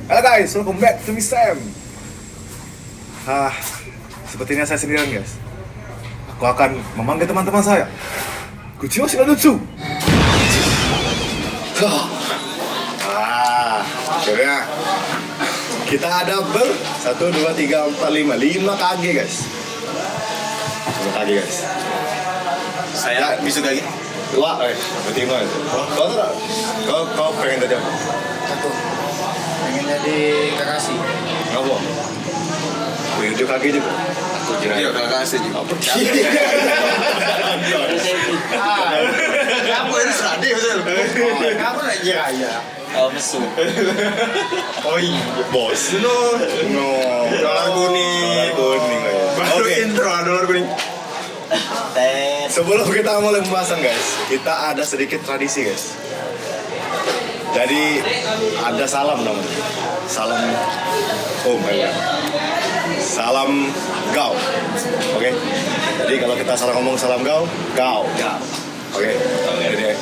Halo guys, welcome back to me Sam. Sepertinya saya sendirian guys. Aku akan memanggil teman-teman saya. Kuchiwa Shiranutsu. Akhirnya kita ada 1, 2, 3, 4, 5 kage guys. 5 kage guys. Saya bisa lagi. Wah, berarti mau itu. Kau tahu tak? Kau pengen jadi apa? Aku pengen jadi Kakashi. Apa? Pengen jadi kage juga. Aku kira Kakashi juga. Apa? Kamu ini sedih betul. Kamu nak kira ya. Mesu. Oh iya, bos. No. Dolar kuning. Baru intro dolar kuning. Sebelum kita mulai pembahasan guys, kita ada sedikit tradisi guys. Jadi ada salam namanya. Salam salam gao. Oke. Jadi kalau kita salah ngomong salam gao. Oke. Jadi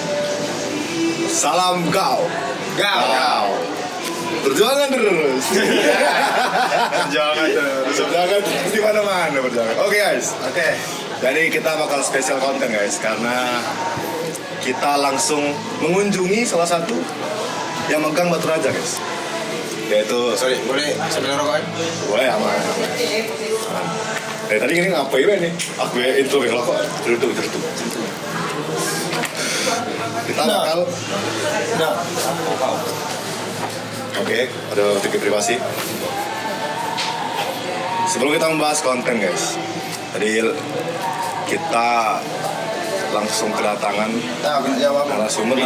salam gao. Perjuangan terus. Perjuangan terus di mana-mana perjuangan. Oke guys. Oke. Jadi kita bakal spesial konten guys, karena kita langsung mengunjungi salah satu yang megang Batu Raja guys. Yaitu, Sorry, boleh sambil rokok kan? boleh aman. Tadi ini ngapain nih? Aku ya intro ya kok. Cerutu. Kita bakal. Oke, ada titik privasi. Sebelum kita membahas konten guys, tadi kita langsung kedatangan narasumber.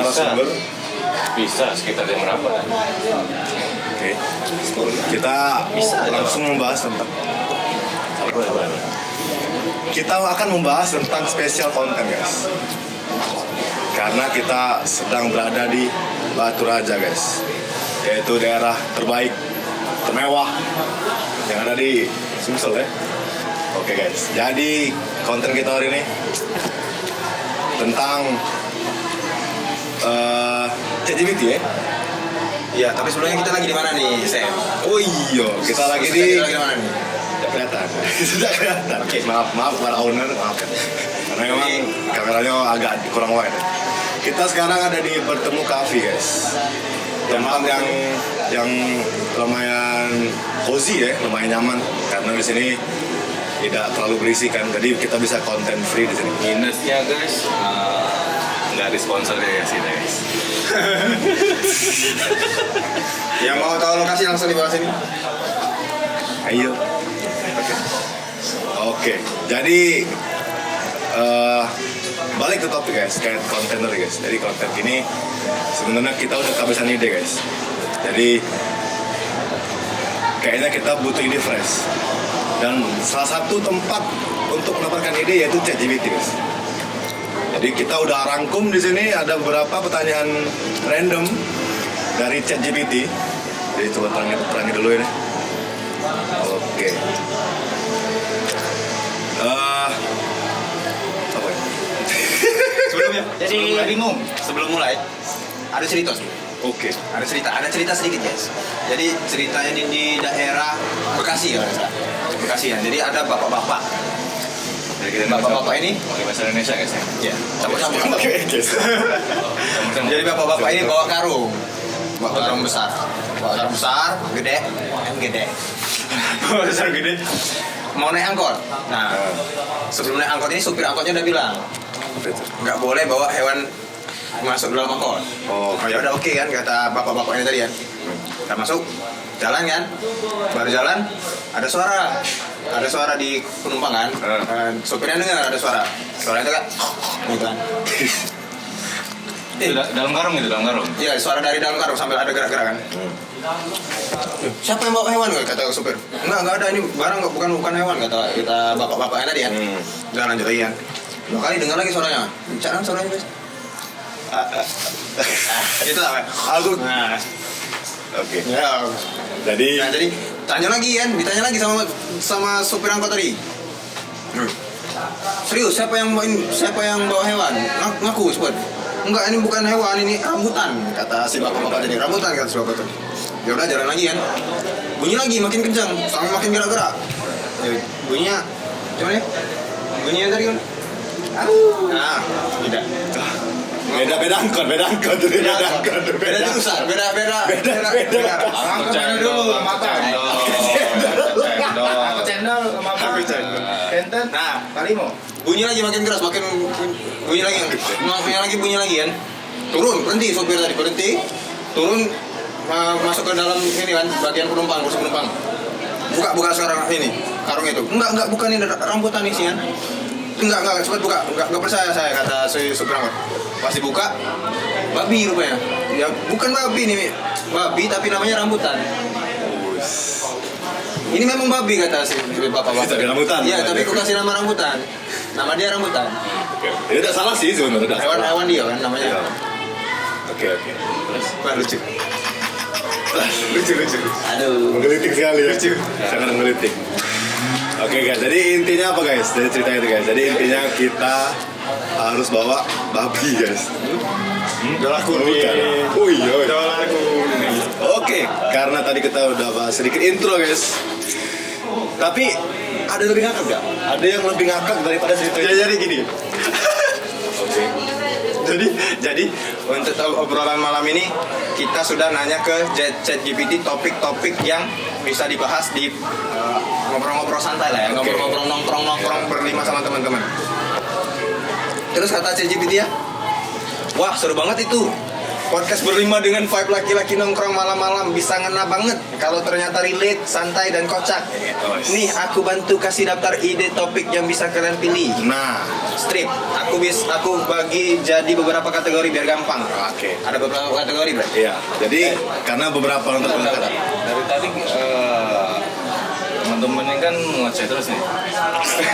Bisa sekitar jam berapa? Oke. Kita langsung membahas tentang kita akan membahas tentang spesial konten guys, karena kita sedang berada di Batu Raja guys, yaitu daerah terbaik, termewah yang ada di Sumsel ya. Oke guys, jadi konten kita hari ini tentang ChatGPT ya. Iya, tapi sebelumnya kita lagi di mana nih, Sam? Oh iya, kita lagi di mana nih? tidak kelihatan. Sudah kelihatan. Oke. Maaf para owner, maaf. Karena memang kameranya agak kurang wide. Kita sekarang ada di Bertemu Cafe guys. Tempat yang lumayan cozy ya, lumayan nyaman karena di sini tidak terlalu berisi kan, jadi kita bisa konten free di sini. Minusnya guys, nggak ada sponsor ya sih guys. Yang mau tahu lokasi langsung di bawah sini. Ayo. Oke. Jadi balik ke topik guys, kayak konten tadi guys. Jadi konten ini sebenarnya kita udah kehabisan ide guys. Jadi kayaknya kita butuh ide fresh. Dan salah satu tempat untuk mendapatkan ide yaitu ChatGPT guys. Jadi kita udah rangkum di sini ada beberapa pertanyaan random dari ChatGPT. Jadi coba terangin dulu ini. Oke. Apa ya? Sebelumnya. Jadi bingung. Sebelum mulai, ada cerita sih. Oke. Ada cerita sedikit guys. Jadi ceritanya di daerah Bekasi ya, Bekasi ya. Jadi ada bapak-bapak. Bapak-bapak ini Pakai bahasa Indonesia guys ya. ya, campur-campur. Oke, guys. Jadi bapak-bapak ini bawa karung besar. Bawa karung besar, gede. Bawa besar gede. Mau naik angkot. Nah, sebelum naik angkot ini supir angkotnya udah bilang, nggak boleh bawa hewan masuk dalam angkot. Oh, Ya udah oke kan kata bapak-bapak ini tadi kan. Kita masuk, jalan kan. Baru jalan, ada suara di penumpang kan. Supirnya dengar ada suara. Suara itu kan, gitu kan. Dalam karung. Iya, suara dari dalam karung sambil ada gerak-gerak kan. Siapa yang bawa hewan kata supir? Enggak ada, ini barang bukan hewan kata kita bapak-bapaknya tadi kan. Jangan lanjut lagi kan. Dua kali dengar lagi suaranya. Bicara suaranya guys. Itu lah. Aku. Nah, Oke. ya. Jadi Nah, jadi ditanya lagi sama supir angkot tadi. Serius, siapa yang bawa hewan? Ngaku sebut. Enggak, ini bukan hewan, ini rambutan kata si bapak-bapak tadi. Rambutan kata si bapak tadi. Ya udah jalan lagi kan. Bunyi lagi makin kencang, sampai makin gerak-gerak. Ya, bunyinya gimana ya? Bunyinya tadi kan. Nah, tidak. Beda angkot. Beda jurusan, beda. Angkot dulu, mata. Aku cendol sama apa? Kenten. Nah, Kalimo. bunyi lagi makin keras, makin bunyi lagi kan. Turun, berhenti sopir tadi, berhenti. Turun, masuk ke dalam ini kan, bagian penumpang, kursi penumpang. Buka sekarang ini, karung itu. Enggak, bukan ini rambutan isi kan. Enggak, cepat buka. Enggak percaya saya, kata si supir angkot. Pas dibuka, babi rupanya. Ya, bukan babi nih, babi tapi namanya rambutan. Ini memang babi kata si bapak-bapak. Tapi rambutan. Iya, tapi aku kasih nama rambutan. Nama dia rambutan. Ya tidak salah sih sebenarnya. Hewan dia kan namanya. Oke. Wah, lucu. Aduh. Menggelitik sekali ya. Sangat menggelitik. Oke guys, jadi intinya apa guys dari cerita itu guys? Jadi intinya kita harus bawa babi guys. Dolar Oh iya. Dolar kuning. Oke, karena tadi kita udah bahas sedikit intro guys. Tapi ada yang lebih ngakak gak? Ada yang lebih ngakak daripada cerita itu? Jadi gini. Oke. Jadi untuk obrolan malam ini kita sudah nanya ke ChatGPT topik-topik yang bisa dibahas di ngobrol-ngobrol santai lah ya, Oke. ngobrol-ngobrol nongkrong berlima sama teman-teman. Terus kata ChatGPT ya, wah seru banget itu. Podcast berlima dengan vibe laki-laki nongkrong malam-malam bisa ngena banget kalau ternyata relate, santai dan kocak. Nih aku bantu kasih daftar ide topik yang bisa kalian pilih. Nah, Strip, aku bagi jadi beberapa kategori biar gampang. Oke. Ada beberapa kategori berarti. iya. Jadi karena beberapa nonton Bentar. Dari tadi teman-teman ini kan ngoceh terus nih.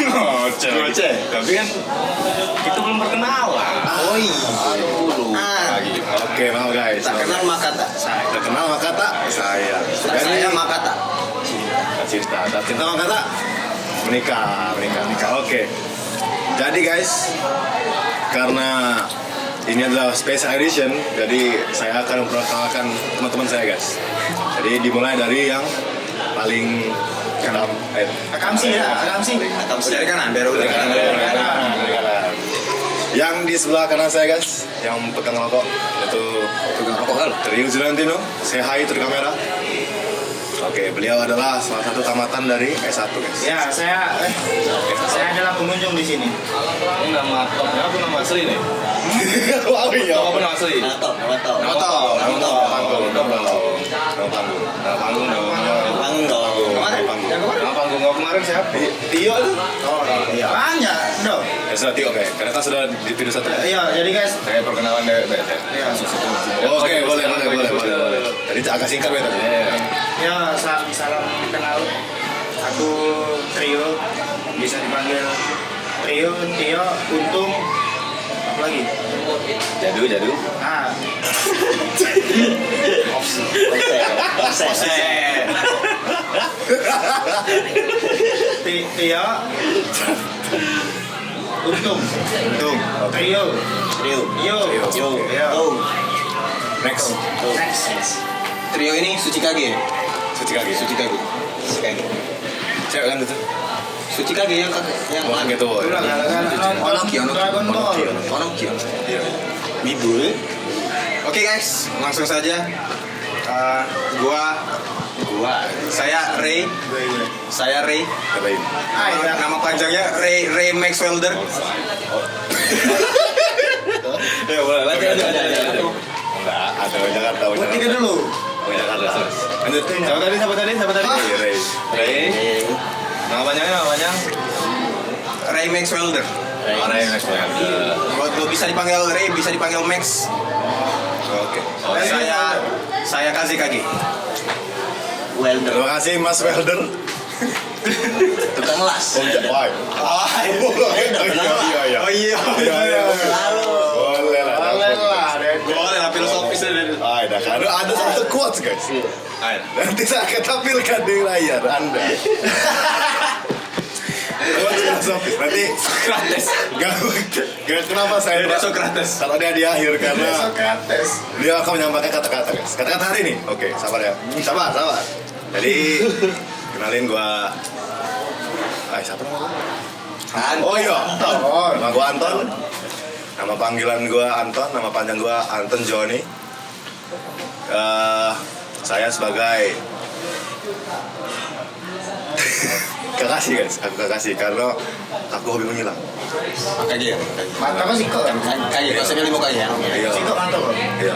Ngoceh. Tapi kan kita belum perkenalan. Oh iya. Oke, mau guys. Tak kenal maka tak sayang. Tak kenal maka tak saya. Tak sayang maka tak. Tak cinta maka tak menikah. Oke. Jadi guys, karena ini adalah special edition, jadi saya akan memperkenalkan teman-teman saya guys. Jadi dimulai dari yang paling Akamsi. Dari kanan, biar udah kanan. Yang di sebelah kanan saya guys, yang pegang rokok itu Pegang rokok kan? Rio Zulantino. Say hi to the kamera. Oke, beliau adalah salah satu tamatan dari S1 guys. Ya, saya adalah pengunjung di sini. Ini nama topnya apa nama asli nih? Oh iya. Apa nama asli? Nama top. Nama panggung. Nama panggung kau kemarin siapa? Tio itu. Iya. Banyak, dong. Ya sudah Tio oke. Karena kan sudah di video satu. Iya, jadi guys. Saya perkenalan dari Iya. Oke, boleh. Tadi agak singkat ya tadi. Ya, salam kenal. Aku Trio, bisa dipanggil Trio, Untung, apa lagi? Jadu. Nah, Tio, Untung, Trio, Yo. Next. Trio ini Suci Kage. Suci kaki. Cewek kan itu. Suci Kage yang Wah gitu. Udah Onokyo. Dragon Ball. Iya. Bibul. Oke guys, langsung saja. Saya Ray. Katakan. Nama panjangnya Ray Maxwelder. Ya boleh lanjut. Enggak, ada Jakarta. Tiga dulu. Jakarta. Lanjut. Siapa tadi? Ray. Nama panjang. Ray Maxwelder. Ray Maxwell. Kalau bisa dipanggil Ray, bisa dipanggil Max. Oke. Saya Kazekage. Terima kasih Mas Welder. Tukang las. Why? Oh iya. Boleh lah. Boleh lah filosofis deh. Ada satu quotes guys. Nanti saya akan tampilkan di layar Anda. Oh, filosofis. Nanti Sokrates. kenapa saya Dia Sokrates. kalau dia di akhir karena Sokrates. dia akan menyampaikan kata-kata guys. Kata-kata hari ini. Oke, sabar ya. Sabar. Jadi kenalin gua. Siapa nama gua? Oh iya, Anton. Nama gua Anton. Nama panggilan gua Anton. Nama panjang gua Anton Joni. Saya sebagai Kakashi guys, aku Kakashi karena aku hobi menyilang. Kage ya. Mata apa sih kok? Kage konsepnya lima kage ya. Iya. Situ mantap bro. Iya.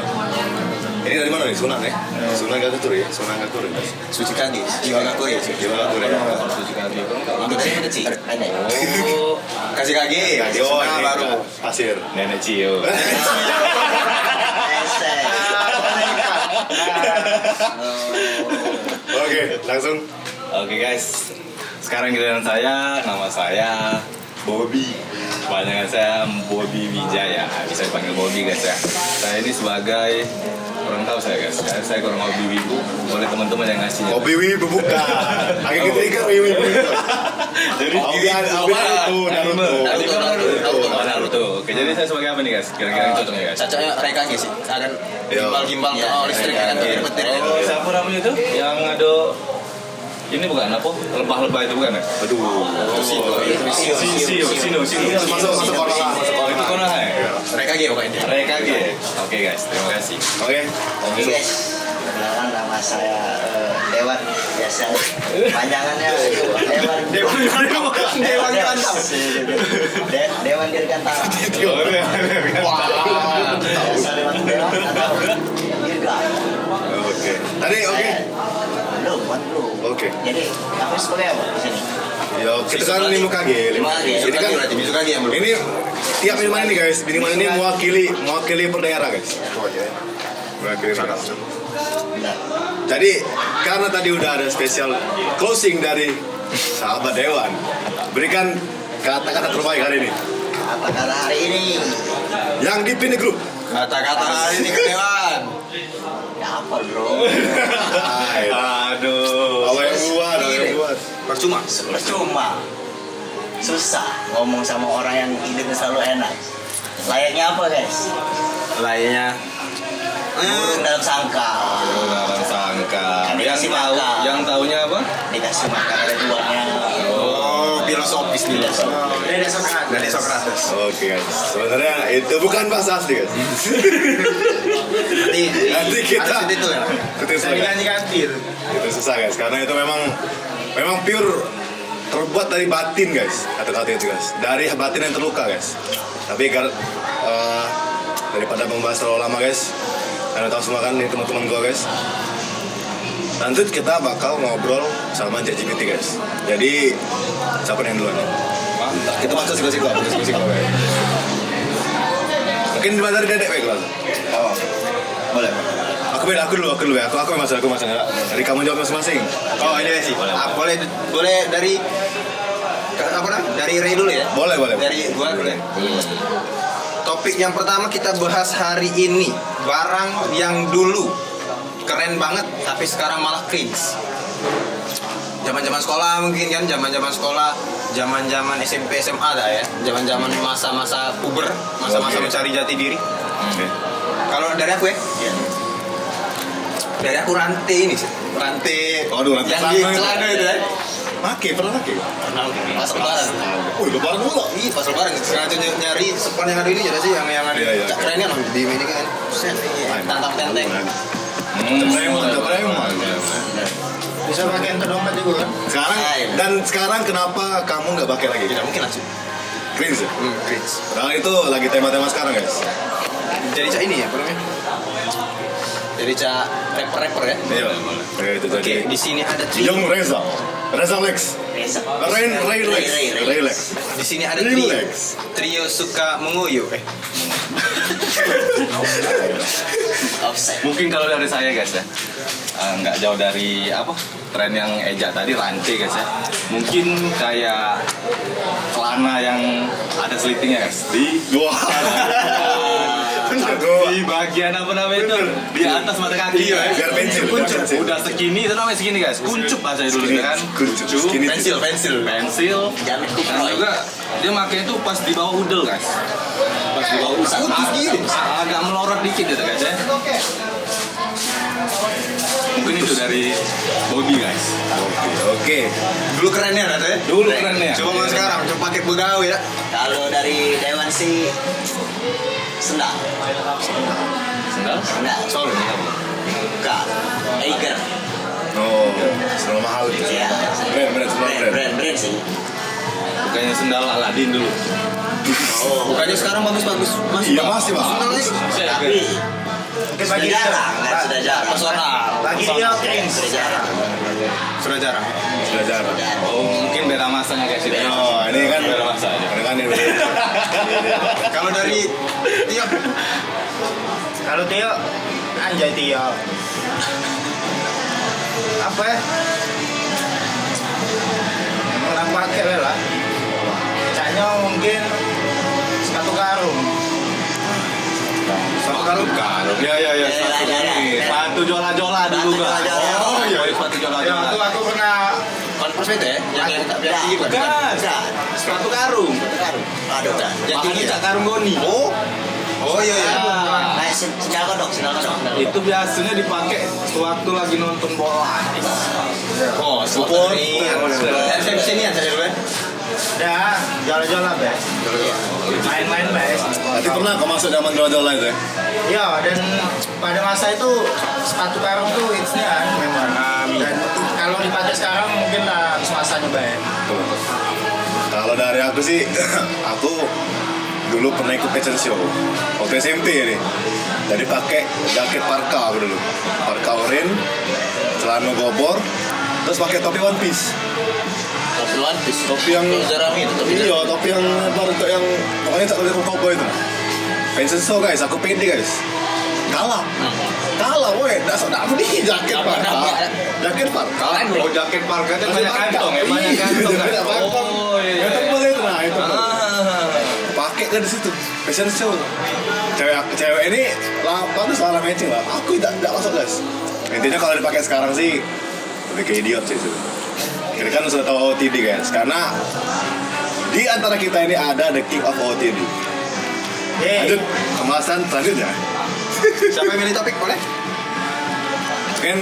Ini dari mana nih? Sunan ya? Sunan Gatutur ya? Sunan Gatutur ya? Suci kage, jiwa gakure ya. Jiwa Gatutur ya? Suci kage. Itu tadi ada Ci. Oh, Kasih kage. Oh, Nah, ini baru. pasir. Nenek Cio. Oke, langsung. Oke guys, sekarang giliran saya, nama saya Bobby. Kepanjangan saya Bobby Wijaya, bisa dipanggil Bobby guys ya. Saya ini sebagai kurang tahu saya guys, saya kurang hobi wibu. Boleh teman-teman yang ngasihnya. Hobi wibu bukan. Agak kita ikan wibu bukan. Jadi Hobi Naruto. Oke, jadi saya sebagai apa nih guys? Kira-kira yang cocoknya guys? Cocoknya Raikage sih. Akan gimbal-gimbal Iya, oh listrik kan petir-petir. Oh, siapa namanya itu? Yang ada ini bukan apa? Lebah-lebah itu bukan ya? Aduh. Sino. Masuk orang. Itu Konoha ya? Raikage pokoknya. Rekage. Oke guys, terima kasih. Oke. Oke guys, perkenalkan nama saya Dewan, biasa panjangannya Dewan. Dewan Dirgantara. Dewan Dirgantara. Biasa Dewan atau Dirga. Oke. Tadi oke. Belum. Oke. Jadi aku sebagai apa di sini? Ya, kita kan lima kage. Ini kan Suci kage yang belum. ini tiap minuman ini guys, minuman ini mewakili per daerah guys. Mewakili daerah. Benar. Jadi karena tadi udah ada spesial closing dari sahabat Dewan, berikan kata-kata terbaik hari ini. Apa kata hari ini? Yang di Pini Group. Kata-kata hari ini ke Dewan. Ya apa bro? Aduh. Awal yang buat. Percuma. Percuma. Susah ngomong sama orang yang hidupnya selalu enak. Layaknya apa guys? Lainnya Burung dalam sangkar. Dalam sangka. Kan Yang dikasih tahu, makan. yang tahunya apa? Dikasih makan ada tuannya. oh filosofis nih. Dari Sokrates. Dari Sokrates. Oke guys, sebenarnya itu bukan bahasa asli guys. Nanti kita harus itu ya. susah Saya guys. ganti-ganti. Itu susah guys, karena itu memang pure terbuat dari batin guys, kata-kata itu guys, dari batin yang terluka guys. Tapi daripada membahas terlalu lama guys, karena tahu semua kan ini teman-teman gua guys. Nanti kita bakal ngobrol sama ChatGPT guys. Jadi siapa yang duluan? Mantap. Kita masuk diskusi gua. Mungkin dimulai dari dedek baik lah. Oh. Boleh. Aku dulu ya. Aku masalah. Dari kamu jawab masing-masing. Oh ini sih. Boleh dari apa namanya? Dari Ray dulu ya. Boleh. Dari gua boleh. Topik yang pertama kita bahas hari ini, barang yang dulu keren banget tapi sekarang malah cringe. Zaman-zaman sekolah mungkin kan, zaman-zaman sekolah, zaman-zaman SMP SMA dah ya. Zaman-zaman masa-masa puber, masa-masa Oke. mencari jati diri. Oke. Kalau dari aku ya, dari aku rantai ini sih. Rantai. Waduh, rantai yang di celana itu. celana itu ya. Pernah pakai? Pas lebaran. Lebaran dulu. Iya pas lebaran sengaja nyari sepan yang ada ini jadi sih yang ada. Iya. Kerennya loh di ini kan. Set, tantang tenteng. Bisa pakai untuk dompet juga kan? Sekarang kenapa kamu nggak pakai lagi? Tidak mungkin langsung. Cringe ya? Cringe. Padahal itu lagi tema-tema sekarang guys. Jadi cak ini ya, apa namanya? Jadi cak rapper ya. Iya. Oke, itu Oke, tadi. di sini ada Young Reza Lex. Reza. Ray Lex. Di sini ada Ray trio. Lex. Trio suka menguyu. Offset. Mungkin kalau dari saya guys ya, nggak jauh dari apa tren yang Eja tadi rantai guys ya. Mungkin kayak celana yang ada selitingnya guys di Wah. di bagian apa namanya itu di atas mata kaki Iya, guys. biar pensil. Udah segini, itu namanya segini guys. Kuncup bahasanya dulu kan. Kuncup. Segini. Pensil. Pensil. Jamet Dan kuproy. juga dia makanya itu pas di bawah udel guys. Pas di bawah udel. Agak melorot dikit gitu guys ya. Mungkin itu dari Bobby guys. Oke. Dulu kerennya ada ya. Dulu kerennya. Coba mau sekarang, coba pakai begawe ya. Kalau dari Dewan sih sendal. Sendal. Sendal. Sol. Bukan. Eiger. Oh, selalu mahal. Iya. Brand sih. Bukannya sendal Aladin dulu. Oh. Bukannya sekarang bagus-bagus. Iya masih bang. Tapi Mungkin sudah bagi dia, jarang kan, sudah jarang. Personal. bagi dia cringe. Sudah jarang. Sudah jarang. Sudah jarang. Oh mungkin beda masanya guys itu. Oh, ini kan beda masa aja. ini kan ini. Kalau dari Tio, Kalau Tio, anjay Tio. Apa ya? Yang orang pakai lah. Kayaknya mungkin sepatu karung. satu karung. Ya. Sepatu jola-jola dulu Sepatu guys. jola-jola. Oh iya. Sepatu Ya, jola-jola. aku pernah Converse itu ya? Yang tak biasa tinggi bukan? Bukan. Bukan. Sepatu karung. Sepatu karung. Aduh, bukan. Yang tinggi Makanya tak? karung goni. Oh iya. Nah, sendal kodok. Itu biasanya dipakai sewaktu lagi nonton bola. Oh, Support. RCP sini ya tadi dulu ya? ada jola-jola bes. Main-main bes. Nanti pernah kau masuk zaman jola-jola itu ya? Ya, dan pada masa itu sepatu karung tuh hitsnya kan memang. Dan kalau dipakai sekarang mungkin lah habis masanya baik. Tuh. Kalau dari aku sih, aku dulu pernah ikut fashion show waktu SMP nih. Jadi pakai jaket parka aku dulu, parka oranye, celana gobor, terus pakai topi one piece. Topi One Piece. Topi yang Jerami itu topi. iya, topi yang baru untuk yang pokoknya tak boleh koko itu. Fashion show guys, aku pede guys. Kalah, woi, dasar aku nih jaket parka, jaket parka. Oh jaket parka kan banyak kantong ya, banyak kantong kan. Banyak kantong. Oh iya. Yang tebel itu nah itu. Pakai kan di situ fashion show. Cewek ini bagus lah matching lah. Aku tidak masuk guys. Intinya kalau dipakai sekarang sih lebih ke idiot sih itu. Ini kan sudah tahu OOTD guys, karena di antara kita ini ada the king of OOTD. Lanjut pembahasan selanjutnya. Siapa yang milih topik boleh? Mungkin,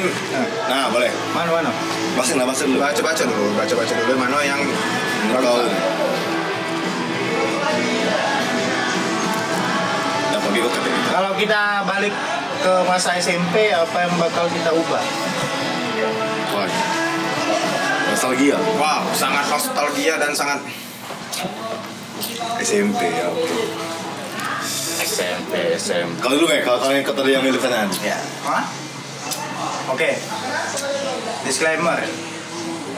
nah boleh. Mana? Bahasin dulu. Baca dulu mana yang Kau udah pergi kok katanya. Kalau kita balik ke masa SMP, apa yang bakal kita ubah? Wah, nostalgia. Wow, sangat nostalgia dan sangat SMP ya. Oke. SMP. Kalau dulu kalau yang tadi yang milih kanan. Ya. Hah? Oke. Disclaimer.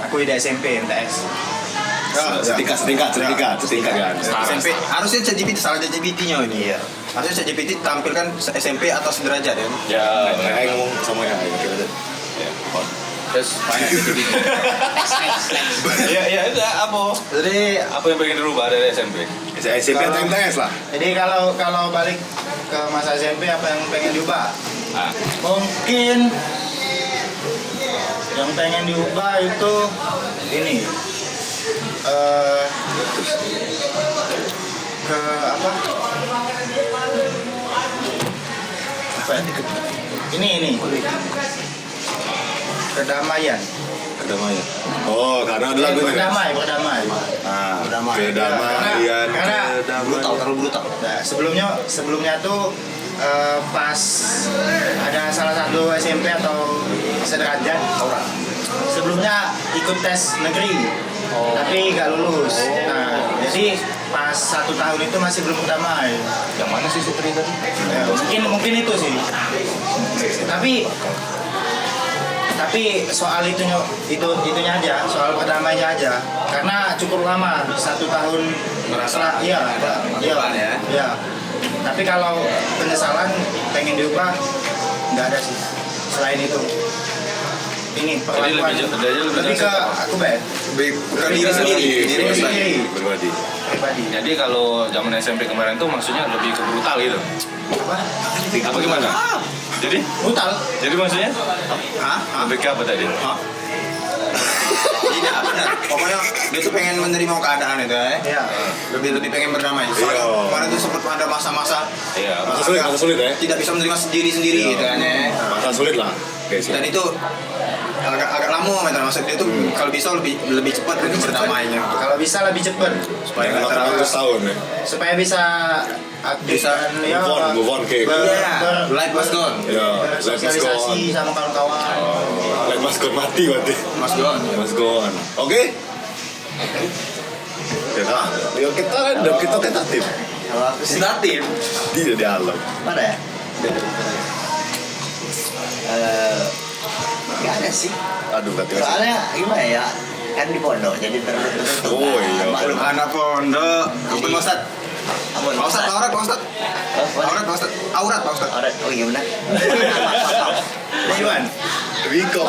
Aku di SMP MTS. Setingkat. SMP. Harusnya ChatGPT salah ChatGPT-nya ini. Iya. Harusnya ChatGPT tampilkan SMP atau sederajat ya. Ya. Saya ngomong sama ya. Terus banyak gitu. Iya itu apa? Jadi apa yang pengen dirubah dari SMP? SMP atau MTS lah. Jadi kalau balik ke masa SMP, apa yang pengen diubah? Ah. Mungkin yang pengen diubah itu ini ke apa? Apa ya? Ini kedamaian. Oh, karena ada lagunya. Berdamai. Ah, Berdamai. kedamaian. Karena Brutal, terlalu brutal. Nah, sebelumnya tuh pas ada salah satu SMP atau sederajat orang sebelumnya ikut tes negeri tapi nggak lulus. Nah, jadi pas 1 tahun itu masih belum damai. Yang mana sih Sutri tadi? Ya, mungkin itu sih. Tapi soal itunya aja, soal perdamaiannya aja. Karena cukup lama, 1 tahun Merasa iya. ya. Tapi kalau penyesalan pengen diubah nggak ada sih. Selain itu, ini perlakuan lebih ke aku Bukan diri sendiri. Diri sendiri. Berbadi. pribadi. Jadi kalau zaman SMP kemarin tuh maksudnya lebih ke brutal gitu. Apa? Apa gimana? Jadi? Brutal. Jadi maksudnya? Hah? Lebih ke apa tadi? Tidak benar. Pokoknya dia tuh pengen menerima keadaan itu ya. Iya. Lebih pengen berdamai. Soalnya Iya. kemarin tuh sempat ada masa-masa Iya. Masa sulit ya? tidak bisa menerima sendiri gitu kan ya. Masa sulit lah. Guys, Dan itu agak lama gitu. Maksud dia tuh kalau bisa lebih cepat untuk berdamainya. Kalau bisa lebih cepat Supaya Jangan nggak terlalu terlalu setahun ya. supaya bisa aktif Bisa dan ya Move on, kayak. Iya, life was gone. Ya, life must go on. bersosialisasi sama kawan-kawan. Life must go on, mati. Mas gone. Must go on. Oke? Ya dah. Yuk kita tentatif. Kalau aku sih Sedatif. Tidak di alam. mana ya? Gak ada sih. Aduh, berarti Soalnya gimana ya? Kan di pondok jadi tertutup. Oh, iya. Maklum. Anak pondok. Ampun Pak Ustad. Ampun, Pak Ustad, aurat Pak Ustad. Aurat Pak Ustad. Aurat Pak Ustad. Aurat. Oh iya benar. Iwan. Dwi kok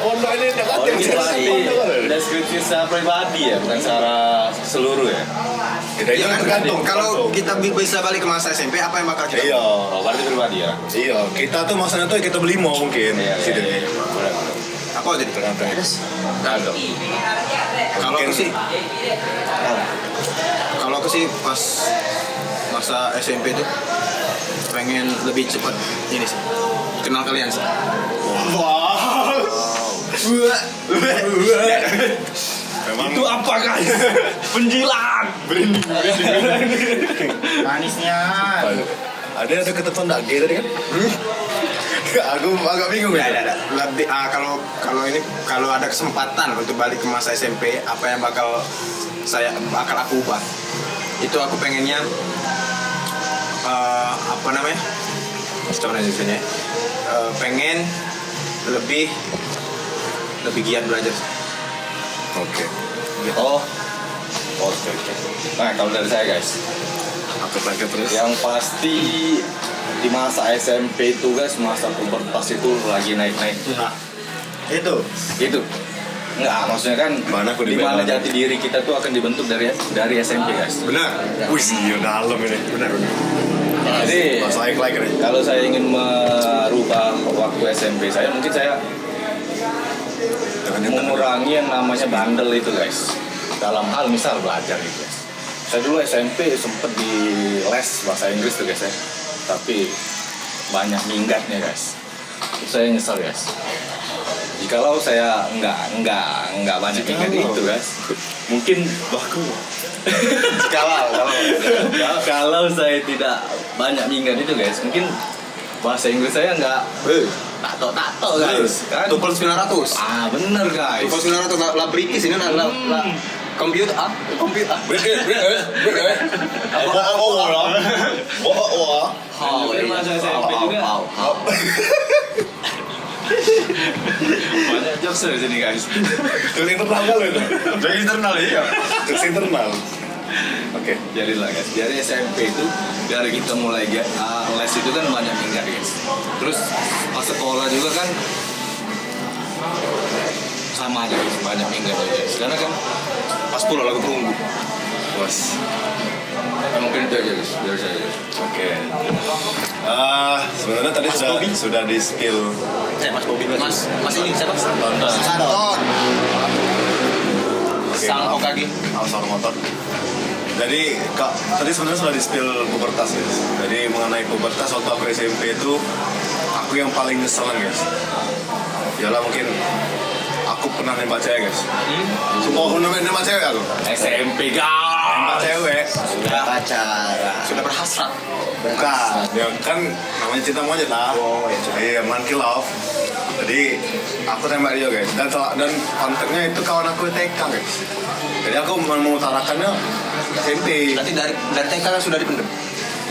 pondok ini dekat Oh, yang ini jelas pasti pondok kan? deskripsi secara pribadi ya, bukan secara seluruh ya. Kita Iya kan tergantung. kalau kita bisa balik ke masa SMP apa yang bakal kita Iya. Oh, berarti pribadi ya. Iya, kita tuh maksudnya tuh kita beli mau mungkin. Iya, Situ. iya, iya. Benar. apa jadi Tergantung. Tergantung. kalau aku Mungkin. sih kalau aku sih pas masa SMP tuh pengen lebih cepat ini sih kenal kalian sih. Wow. Memang Itu apa guys? Penjilat. Manisnya. ada ketemu enggak gay tadi kan? Aku agak bingung ya. Ada. Lebih kalau ini kalau ada kesempatan untuk balik ke masa SMP apa yang bakal aku ubah itu aku pengennya apa namanya coba aja sini pengen lebih giat belajar. Oke. Oh. Oke. Nah, kalau dari saya guys, Aku pakai terus. yang pasti di masa SMP itu guys, masa pubertas itu lagi naik-naik. Nah, itu. Gitu. Enggak, maksudnya kan Mana aku di mana dibedakan? jati diri kita tuh akan dibentuk dari SMP guys. Benar. Wih, iya dalam ini. Benar. Jadi Mas like ini. kalau saya ingin merubah waktu SMP saya, mungkin saya mengurangi yang namanya bandel itu guys. Dalam hal misal belajar gitu guys. Saya dulu SMP sempet di les bahasa Inggris tuh guys ya. Tapi banyak minggatnya guys. Terus saya nyesal guys. Jikalau saya nggak banyak minggat itu guys, mungkin kalau saya tidak banyak minggat itu guys, mungkin bahasa Inggris saya nggak tato guys. Kan? Tupel 900. Ah bener guys. Tupel 900 lah British ini lah komputer komputer. Mungkin masa SMP juga banyak jokes di sini guys. Terus internal kali itu. Dari internal ya. Terus internal. Oke. Jadilah guys, dari SMP itu dari kita mulai les itu kan banyak minggat guys. Terus pas sekolah juga kan sama aja guys, banyak minggat aja guys. Karena kan pas pulang lagu perunggu. Bos. Mungkin itu aja guys, dari saya guys. Oke. Sebenarnya tadi sudah di skill Mas Bobby Mas ini siapa? tonton. Santon. Oke, Sang maaf. Hokage. Sang motor. Jadi tadi sebenarnya sudah di spill pubertas guys. Jadi mengenai pubertas waktu aku SMP itu aku yang paling ngeselin guys. Yalah mungkin aku pernah nembak cewek guys. Sumpah aku nembak cewek aku. SMP Nembak guys. cewek. Sudah pacaran. Sudah berhasrat. Bukan, ya kan namanya cinta monyet lah. Oh, Iya, monkey love. Jadi aku tembak dia guys. Dan kontaknya itu kawan aku TK guys. Jadi aku mengutarakannya SMP. Berarti dari TK kan sudah dipendam.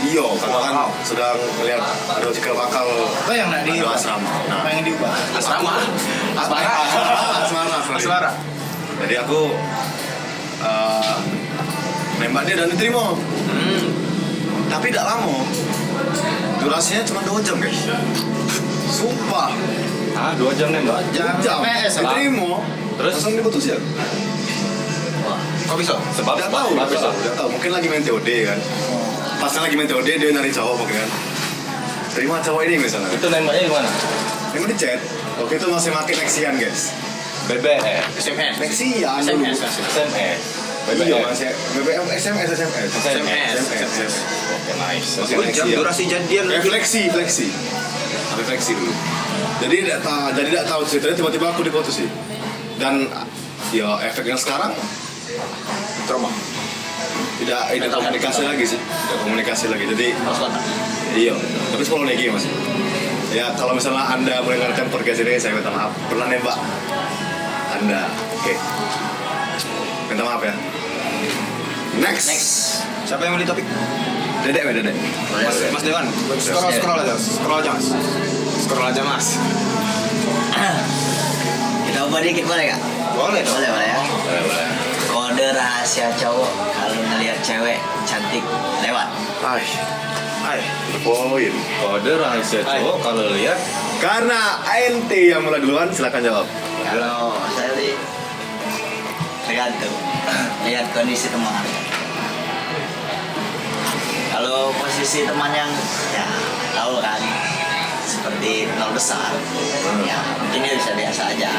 Iya, karena kan sudah melihat ada cikal bakal Apa yang nak di ada asrama. Nah, apa yang diubah? Asrama. asmara. Jadi aku nembak dia dan diterima. Tapi tidak lama. Durasinya cuma 2 jam guys. Sumpah. Ah, 2 jam nembak. 2 jam. PS, Diterima. Terus? Langsung diputusin. Kok bisa? Sebab Tidak tahu. habis Tidak tahu. Mungkin lagi main TOD kan. Pasnya lagi main TOD dia nyari cowok mungkin kan. terima cowok ini misalnya. Itu nembaknya gimana? Ini di chat. Oke itu masih makin Nexian guys. BBM. SMS. Nexian dulu. SMS. Iya masih BBM SMS. Oke, nice. Masih Jam Nexian. durasi jadian Fleksi. Tapi fleksi dulu. Jadi tidak tahu ceritanya tiba-tiba aku diputus sih. Dan ya efeknya sekarang trauma. tidak komunikasi lagi sih. Tidak komunikasi lagi. Jadi iya. Tapi follow lagi masih. Ya kalau misalnya Anda mendengarkan podcast ini saya minta maaf pernah nembak Anda. Oke. Minta maaf ya. Next. Siapa yang beli topik? Dedek. Mas Dewan. Scroll aja Mas. Kita ubah dikit boleh gak? Boleh dong. Boleh ya. Boleh. Kode rahasia cowok kalau ngelihat cewek cantik lewat. Hai. Poin. Kode rahasia cowok kalau lihat Karena ente yang mulai duluan silakan jawab. Kalau saya sih tergantung lihat kondisi teman. Kalau posisi teman yang ya tahu kan seperti nol besar, ya mungkin dia bisa biasa aja.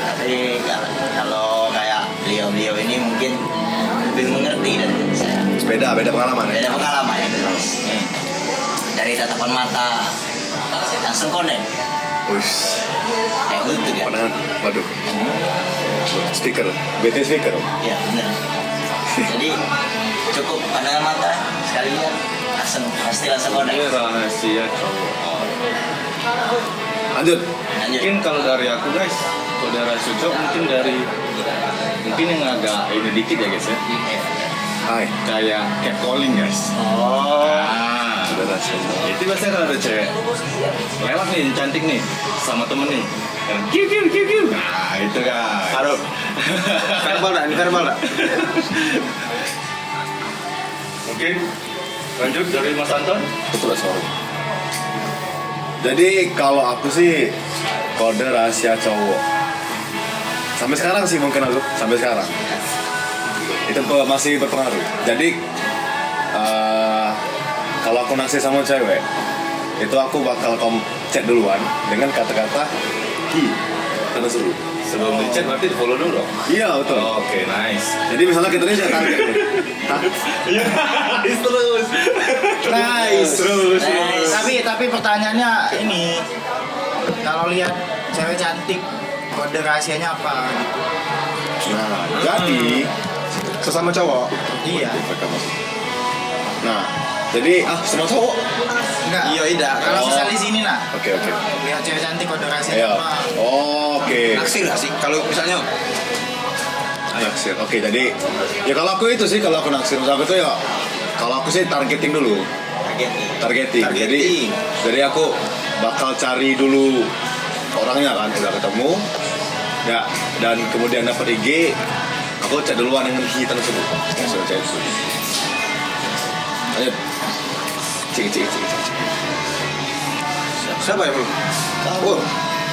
Tapi kalau kayak beliau ini mungkin lebih mengerti dari saya. Beda pengalaman ya. Beda pengalaman ya terus. Dari tatapan mata langsung connect. Ush. Kayak gitu ya. Pandangan. Waduh. Speaker. BT speaker. Iya benar. Jadi cukup pandangan mata sekali lihat pasti langsung kode connect. rahasia cowok. Lanjut. Mungkin kalau dari aku guys, kode rahasia cowok mungkin yang agak ini dikit ya guys ya. Hai. Kayak catcalling guys. Udah rahasia. Itu biasanya kalau ada cewek lewat nih cantik nih sama temen nih. Kiu. Nah itu kan. Aduh. Verbal dah. Mungkin lanjut dari Mas Anton. Betul sorry. Jadi kalau aku sih kode rahasia cowok sampai sekarang sih mungkin aku sampai sekarang itu masih berpengaruh. Jadi kalau aku naksir sama cewek itu aku bakal chat duluan dengan kata-kata ki terus dulu. Sebelum di chat berarti di follow dulu dong. Iya betul. Oke, nice. Jadi misalnya kita ini saya target nih. Terus. Nice. Terus. Tapi pertanyaannya ini, kalau lihat cewek cantik kode rahasianya apa gitu? Nah, jadi Sesama cowok. Iya. nah, jadi semua cowok. Enggak. Iya, tidak. Kalau misal di sini nah, Oke. lihat cewek cantik kode Ayo. rahasianya apa? Oke. Naksir nggak sih? Kalau misalnya Naksir. Oke, jadi ya kalau aku itu sih kalau aku naksir aku tuh ya kalau aku sih targeting dulu. Targeting. Jadi aku bakal cari dulu orangnya kan udah ketemu. Ya, dan kemudian dapat IG, aku chat duluan dengan hitam tersebut. Langsung chat itu. Ayo. Cik. siapa ya belum? Oh,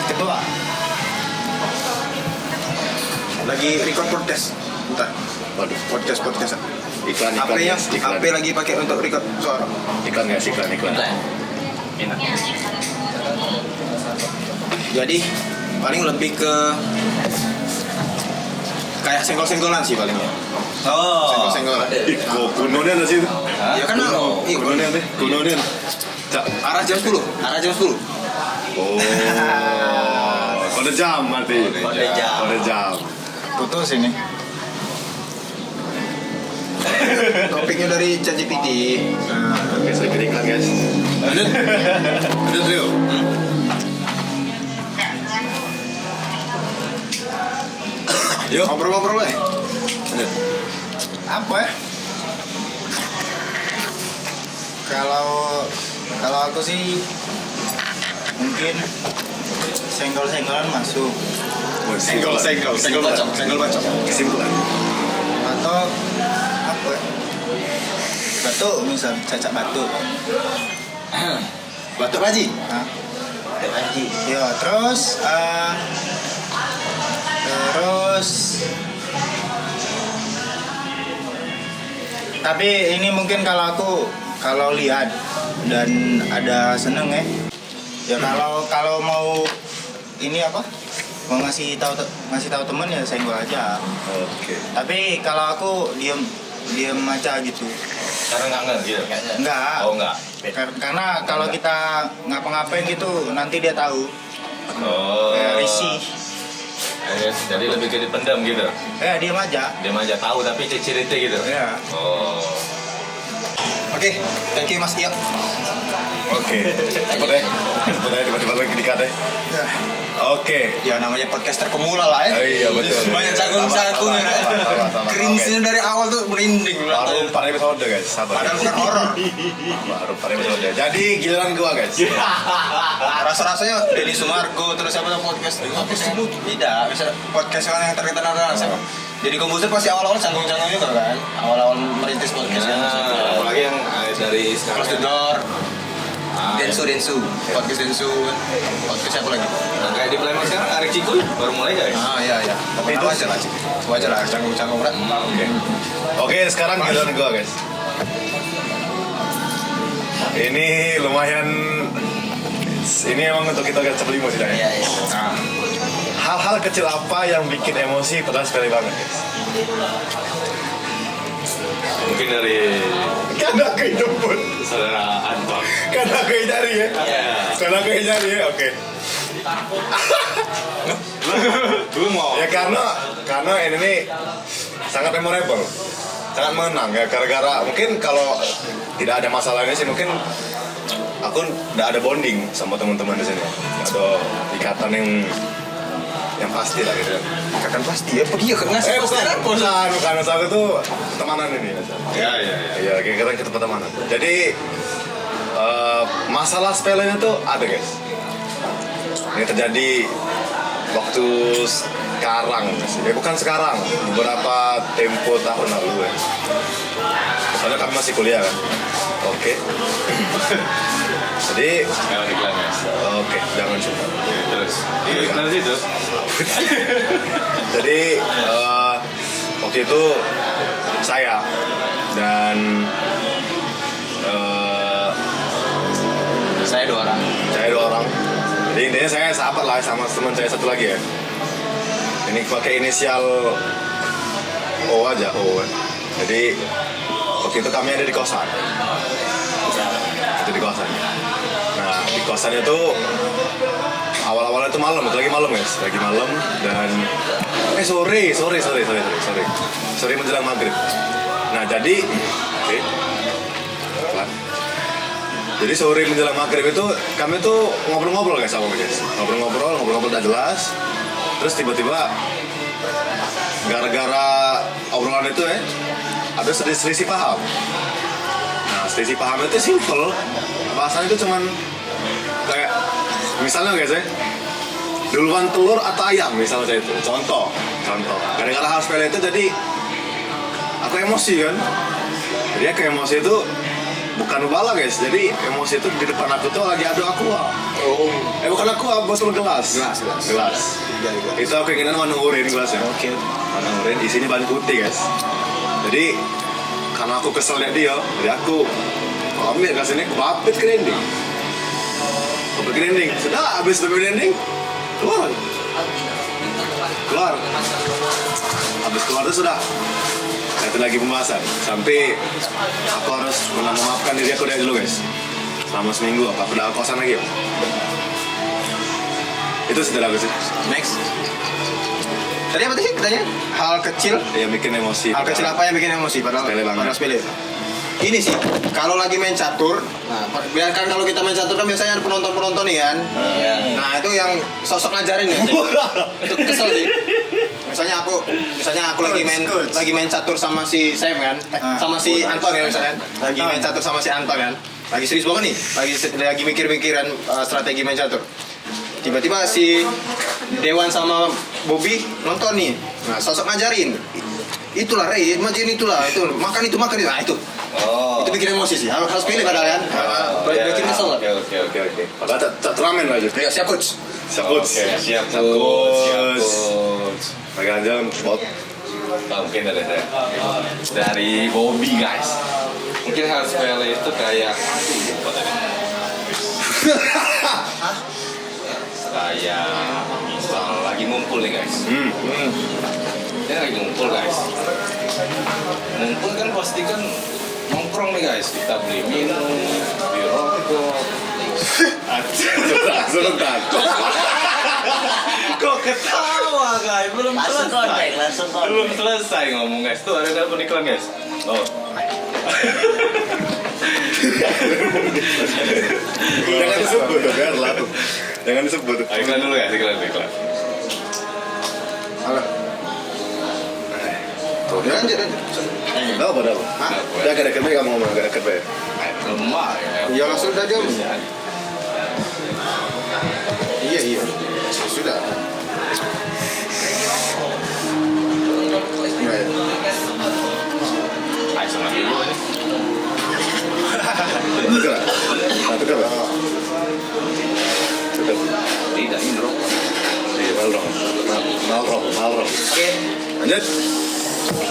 Kedua, lagi record podcast. Bentar. Waduh, Podcast. iklan. HP lagi pakai untuk record suara. Iklan. Enak. Jadi paling lebih ke kayak senggol-senggolan sih palingnya. Oh. Senggol-senggolan. Ih, kok kunonya ada sih. Ya kan iya Kunonya deh. Kunonya. arah jam 10. Oh. Kode jam berarti. Kode jam. putus ini. Topiknya dari ChatGPT. Oke, saya pilih iklan guys. Lanjut Rio. Yuk. Ngobrol-ngobrol ya. Lanjut. Apa ya? Kalau aku sih mungkin senggol-senggolan masuk Senggol bacok. Kesimpulan. atau apa ya? Batuk misal cacat batuk. Batuk haji. Nah, Lagi. ya terus tapi ini mungkin kalau lihat dan ada seneng ya. Ya kalau mau ini apa? Mau ngasih tahu temen ya senggol aja. Oke. Tapi kalau aku diem aja gitu. Karena nggak gitu kayaknya. Enggak. Oh enggak. Karena kalau kita ngapa-ngapain gitu nanti dia tahu. Oh. Kayak risih. Jadi lebih ke dipendam gitu. Diem aja. Dia aja tahu tapi cerita gitu. Ya. Oh. Oke, thank you Mas Iyo. Oke. Cepet ya. Tiba-tiba lagi dikat ya. Oke. Ya namanya podcaster pemula lah ya. Iya betul. Banyak jagung-jagung ya. Sama-sama. Cringe-nya dari awal tuh merinding. Baru 4 episode guys, sabar. Padahal bukan horor. Baru 4 episode. Jadi giliran gua guys. Rasa-rasanya Denny Sumargo terus siapa tuh podcast dulu tidak bisa podcast kan yang terkenal siapa jadi komposer pasti awal-awal canggung-canggung juga kan awal-awal merintis podcast kan Apalagi yang dari Close the sekarang. Door Densu podcast Densu podcast siapa lagi Nah, kayak di Playman sekarang Arik Cikuy baru mulai guys. iya tapi itu wajar lah canggung-canggung kan Oke, sekarang giliran gua guys. Ini lumayan. Ini emang untuk kita ceplimo sih, Iya, iya. Hal-hal kecil apa yang bikin emosi padahal sepele banget guys? Mungkin dari Karena kehidupan. saudara Anton. Karena kehidari ya. Iya. Karena kehidari ya. Oke. Lu mau? Ya karena ini nih sangat memorable, sangat menang ya gara-gara mungkin kalau tidak ada masalah ini sih mungkin aku tidak ada bonding sama teman-teman di sini, nggak ada ikatan yang pasti lah gitu. ikatan pasti ya pergi ya ngasih bukan maksud aku tuh temanan ini. Ya. Iya, kita pertemanan. Jadi masalah sepelenya tuh ada guys. Ini terjadi waktu sekarang sih. Bukan sekarang, beberapa tempo tahun lalu ya. Soalnya kami masih kuliah kan. Oke. Jadi Sekarang iklan guys. oke, jangan sih. Terus. Iklan situ. Jadi waktu itu saya dan saya dua orang jadi intinya saya sahabat lah sama teman saya satu lagi ya. Ini pakai inisial O aja, O kan. Jadi waktu itu kami ada di kosan. Itu di kosan. Nah di kosan itu awal-awalnya itu malam, itu lagi malam guys, lagi malam dan sore menjelang maghrib. Nah jadi pelan. Jadi sore menjelang maghrib itu kami tuh ngobrol-ngobrol guys sama guys, ngobrol-ngobrol udah jelas. Terus tiba-tiba gara-gara obrolan itu ada selisih paham. Nah selisih paham itu simple, bahasanya itu cuman kayak misalnya guys duluan telur atau ayam misalnya itu contoh gara-gara hal sepele itu jadi aku emosi kan. Jadi aku emosi itu bukan bala guys, jadi emosi itu di depan aku tuh lagi adu aqua. Bukan aqua, botol gelas. Itu aku keinginan manurin gelasnya. Manurin isinya bahan putih guys. Jadi karena aku kesel liat dia, jadi aku ambil gelas ini, aku bapit grinding. Sudah habis grinding, keluar. Habis keluar itu sudah. Itu lagi pembahasan sampai aku harus memaafkan diri aku dari dulu guys selama seminggu aku udah kosan lagi itu sudah aku sih. next tadi apa sih katanya hal kecil yang bikin emosi. hal kecil apa yang bikin emosi padahal Sepele banget. sepele ini sih kalau lagi main catur nah biarkan kalau kita main catur kan biasanya ada penonton nih kan nah itu yang sosok ngajarin ya itu kesel sih misalnya aku lagi main catur sama si Sam kan sama si Anton ya misalnya lagi main catur sama si Anton kan lagi serius banget nih lagi mikir-mikiran strategi main catur tiba-tiba si Dewan sama Bobby nonton nih nah sosok ngajarin itulah Ray macam itulah itu makan itu nah itu itu bikin emosi sih harus pilih padahal kan bikin kesel lah Oke. Padahal tak teramen aja. ya siap coach Siap coach. Jangan bot. Mungkin dari saya. Dari Bobby guys. Mungkin hal sepele itu kayak lupa tadi. Kayak misal lagi ngumpul nih guys. Ini lagi ngumpul guys. Ngumpul kan pasti kan nongkrong nih guys. Kita beli minum, beli rokok. Sebentar. Kok ketawa guys? Belum Langsung kontak, langsung kontak. Belum selesai ngomong guys. Tuh ada telepon iklan guys. Oh. Jangan disebut tuh, biarlah tuh. Jangan disebut. Iklan dulu guys, iklan. Alah. Tuh, dia lanjut. Tahu pada apa? Hah? Udah agak dekat kamu ngomong agak dekat be. Lemah ya. Ya langsung udah jauh. Iya. Sudah. Iya. Ayo sama dulu ini. Tuker. Nah, tuker be. Tuker. Tidak ini rokok. Iya, mal dong. Oke. Lanjut.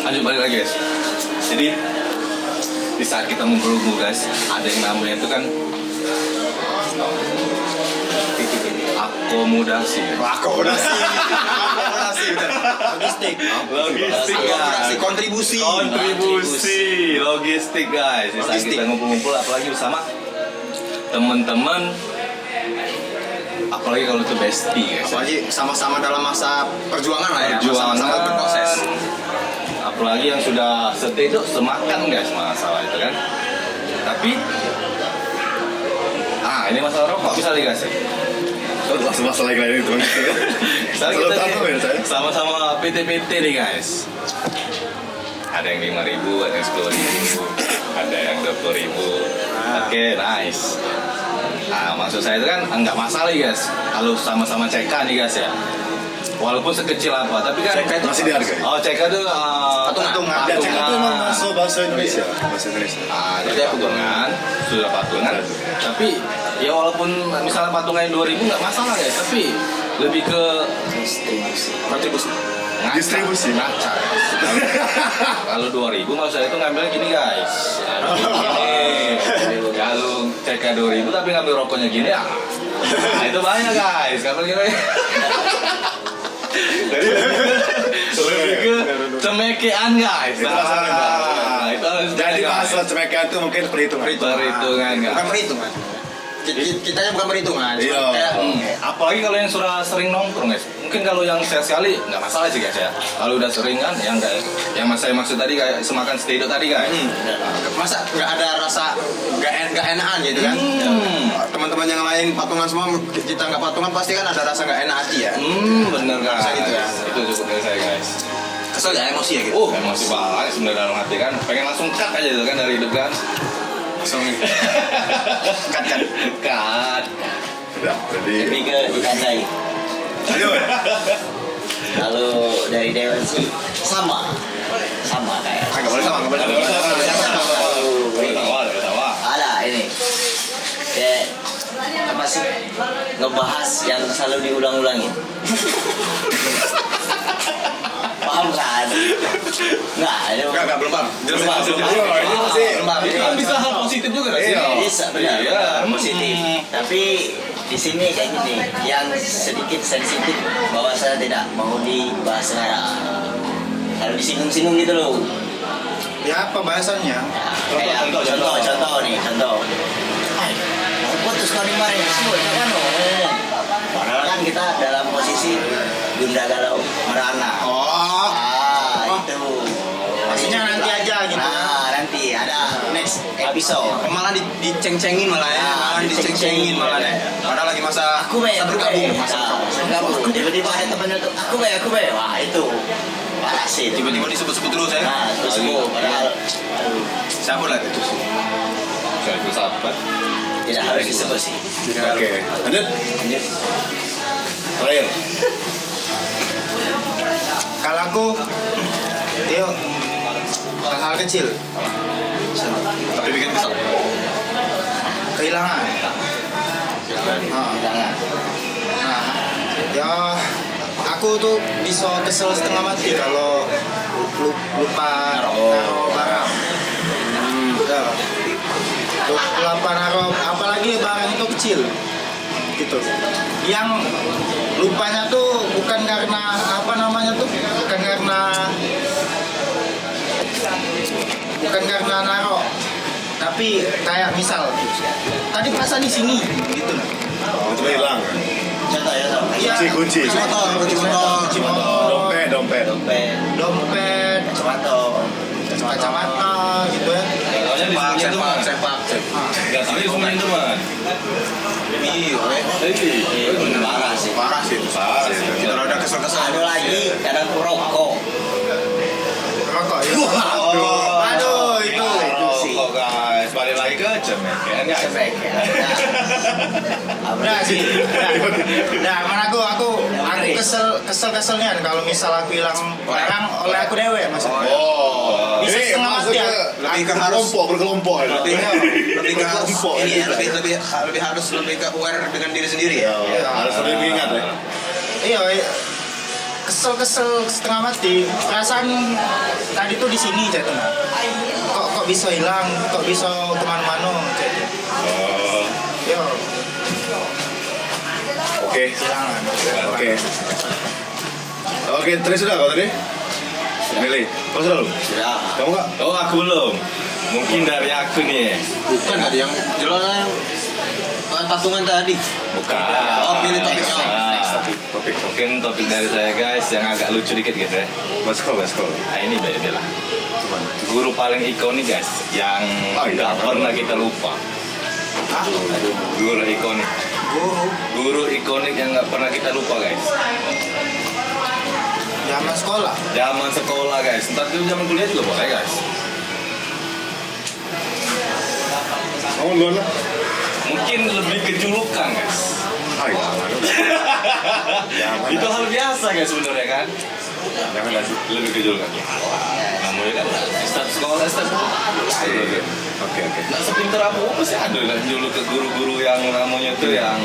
Lanjut balik lagi guys. Jadi di saat kita ngumpul guys, ada yang namanya itu kan akomodasi. Akomodasi. Logistik guys. Kontribusi. Logistik guys. Di saat Logistik. kita ngumpul-ngumpul apalagi bersama teman-teman, apalagi kalau itu bestie guys. Apalagi sama-sama dalam masa perjuangan lah ya. Perjuangan, Sama-sama berproses. apalagi yang sudah setiduk semakan guys masalah itu kan. Tapi ini masalah rokok misalnya guys ya. Terus masalah yang lain itu. Misalnya Selalu kita tahu ya saya. nih sama-sama PT-PT nih guys. Ada yang 5.000, ada yang 10.000, ada yang 20.000. Oke, nice. Nah, maksud saya itu kan nggak masalah guys. Kalau sama-sama CK nih guys ya. Walaupun sekecil apa, tapi kan CK itu masih dihargai. Oh, CK itu Patungan. Dan cek itu emang masuk bahasa Indonesia. Bahasa Indonesia. Jadi patungan, sudah patungan. Tapi ya walaupun misalnya patungannya 2.000 nggak masalah guys, tapi lebih ke Kontribusi. Distribusi. ngaca. Kalau 2.000 maksud saya itu ngambil gini guys. Gini. Kalau CK 2.000 tapi ngambil rokoknya gini ya. Nah, itu banyak guys. Kalau gini. Jadi lebih ke cemekean guys. Itu masalahnya, Pak. Itu harus Jadi guys. bahasa cemekan itu mungkin perhitungan. Perhitungan guys. Bukan perhitungan. Kitanya bukan perhitungan. Iya. Kayak, Apalagi kalau yang sudah sering nongkrong guys. Mungkin kalau yang sekali nggak masalah sih guys ya. Kalau udah sering kan yang enggak, yang saya maksud tadi kayak semakan setiduk tadi guys. masa nggak ada rasa nggak enakan gitu kan? Teman-teman yang lain patungan semua, kita nggak patungan pasti kan ada rasa nggak enak hati ya. Bener guys. Bisa gitu ya. Itu cukup dari saya guys. Kesel ya, emosi ya gitu. Emosi banget sebenarnya dalam hati kan. Pengen langsung cut aja gitu kan dari hidup kan. Langsung cut. Udah, jadi Lebih ke dikandai. lanjut. Kalau dari Dewan sih sama kayak. Nggak boleh sama, nggak boleh sama. Sama. Ada ini. Kayak apa sih? Ngebahas yang selalu diulang-ulangin. Paham kan? Nggak, belum paham. Belum paham. Ini masih Itu kan bisa hal positif juga kan? Iya. Bisa benar, Iya. positif. Tapi di sini kayak gini, yang sedikit sensitif bahwa saya tidak mau dibahas sekarang. Kalau disinggung-singgung gitu loh. Ya apa bahasannya? Kayak contoh nih, contoh. Putus kali kemarin, kan? Padahal kan kita dalam posisi Gunda Galau Merana. Oh, Itu. maksudnya nanti aja gitu. Nah, nanti ada next episode. Malah diceng-cengin malah ya, malah diceng-cengin malah ya. Padahal lagi masa bergabung, masa bergabung. Tiba-tiba ada temannya tuh, aku be. Wah itu parah sih. tiba-tiba disebut-sebut terus ya. Nah, terus padahal Siapa lagi itu? Saya itu sahabat. tidak harus disebut sih. Oke, lanjut. Terakhir. Kalau aku, Tio, hal-hal kecil, tapi bikin kesel. Kehilangan. Jangan. Nah, ya aku tuh bisa kesel setengah mati kalau lupa naruh barang. Ya. Untuk kelapa naruh apalagi barang itu kecil gitu. Yang lupanya tuh bukan karena apa namanya tuh, bukan karena naruh, tapi kayak misal tadi perasaan di sini gitu nah. Itu hilang. Contoh ya, Iya. Kunci. Kunci motor. Dompet. Dompet, kacamata gitu ya. Kalau Sepak. nggak tahu disembunyiin teman. Iya, parah sih. parah sih. Kita ada kesel-kesel. Ada lagi kadang rokok. Rokok ya. Aduh, itu sih. Kok guys, balik lagi ke cemek ya guys. Cemek ya. Udah sih. Nah, mana aku keselnya kalau misal aku hilang barang oleh aku dewe maksudnya. Oh. Bisa Ini setengah mati ya. Lebih ke harus berkelompok. lebih ke harus Berkelompok. ini ya, lebih harus lebih ke aware dengan diri sendiri ya. Harus lebih ingat ya. Iya, kesel setengah mati. Perasaan tadi tuh di sini jatuhnya. Kok bisa hilang? Kok bisa kemana-mana? Oh. Yo, Oke. hilangan. Oke, tadi sudah kau tadi? Milih. Kau sudah lu? Sudah. Kamu nggak? Oh aku belum. Mungkin dari aku nih. Bukan ada yang jelas yang patungan tadi. Bukan. Oh, pilih topiknya. Topik. Mungkin topik dari saya guys yang agak lucu dikit gitu ya. Baskol. Nah ini beda lah. Guru paling ikonik guys, yang Oh, iya. nggak pernah kita lupa. Guru ikonik. Guru ikonik yang nggak pernah kita lupa guys. Zaman sekolah. Zaman sekolah guys, ntar dulu zaman kuliah juga boleh guys. Kamu duluan lah. Mungkin lebih kejulukan guys. Itu hal biasa guys sebenarnya kan. Jangan kasih. Lebih kejulukan. Namanya kan start sekolah start. Oke. Nggak sepinter apa sih ada lah dulu ke guru-guru yang namanya tuh yang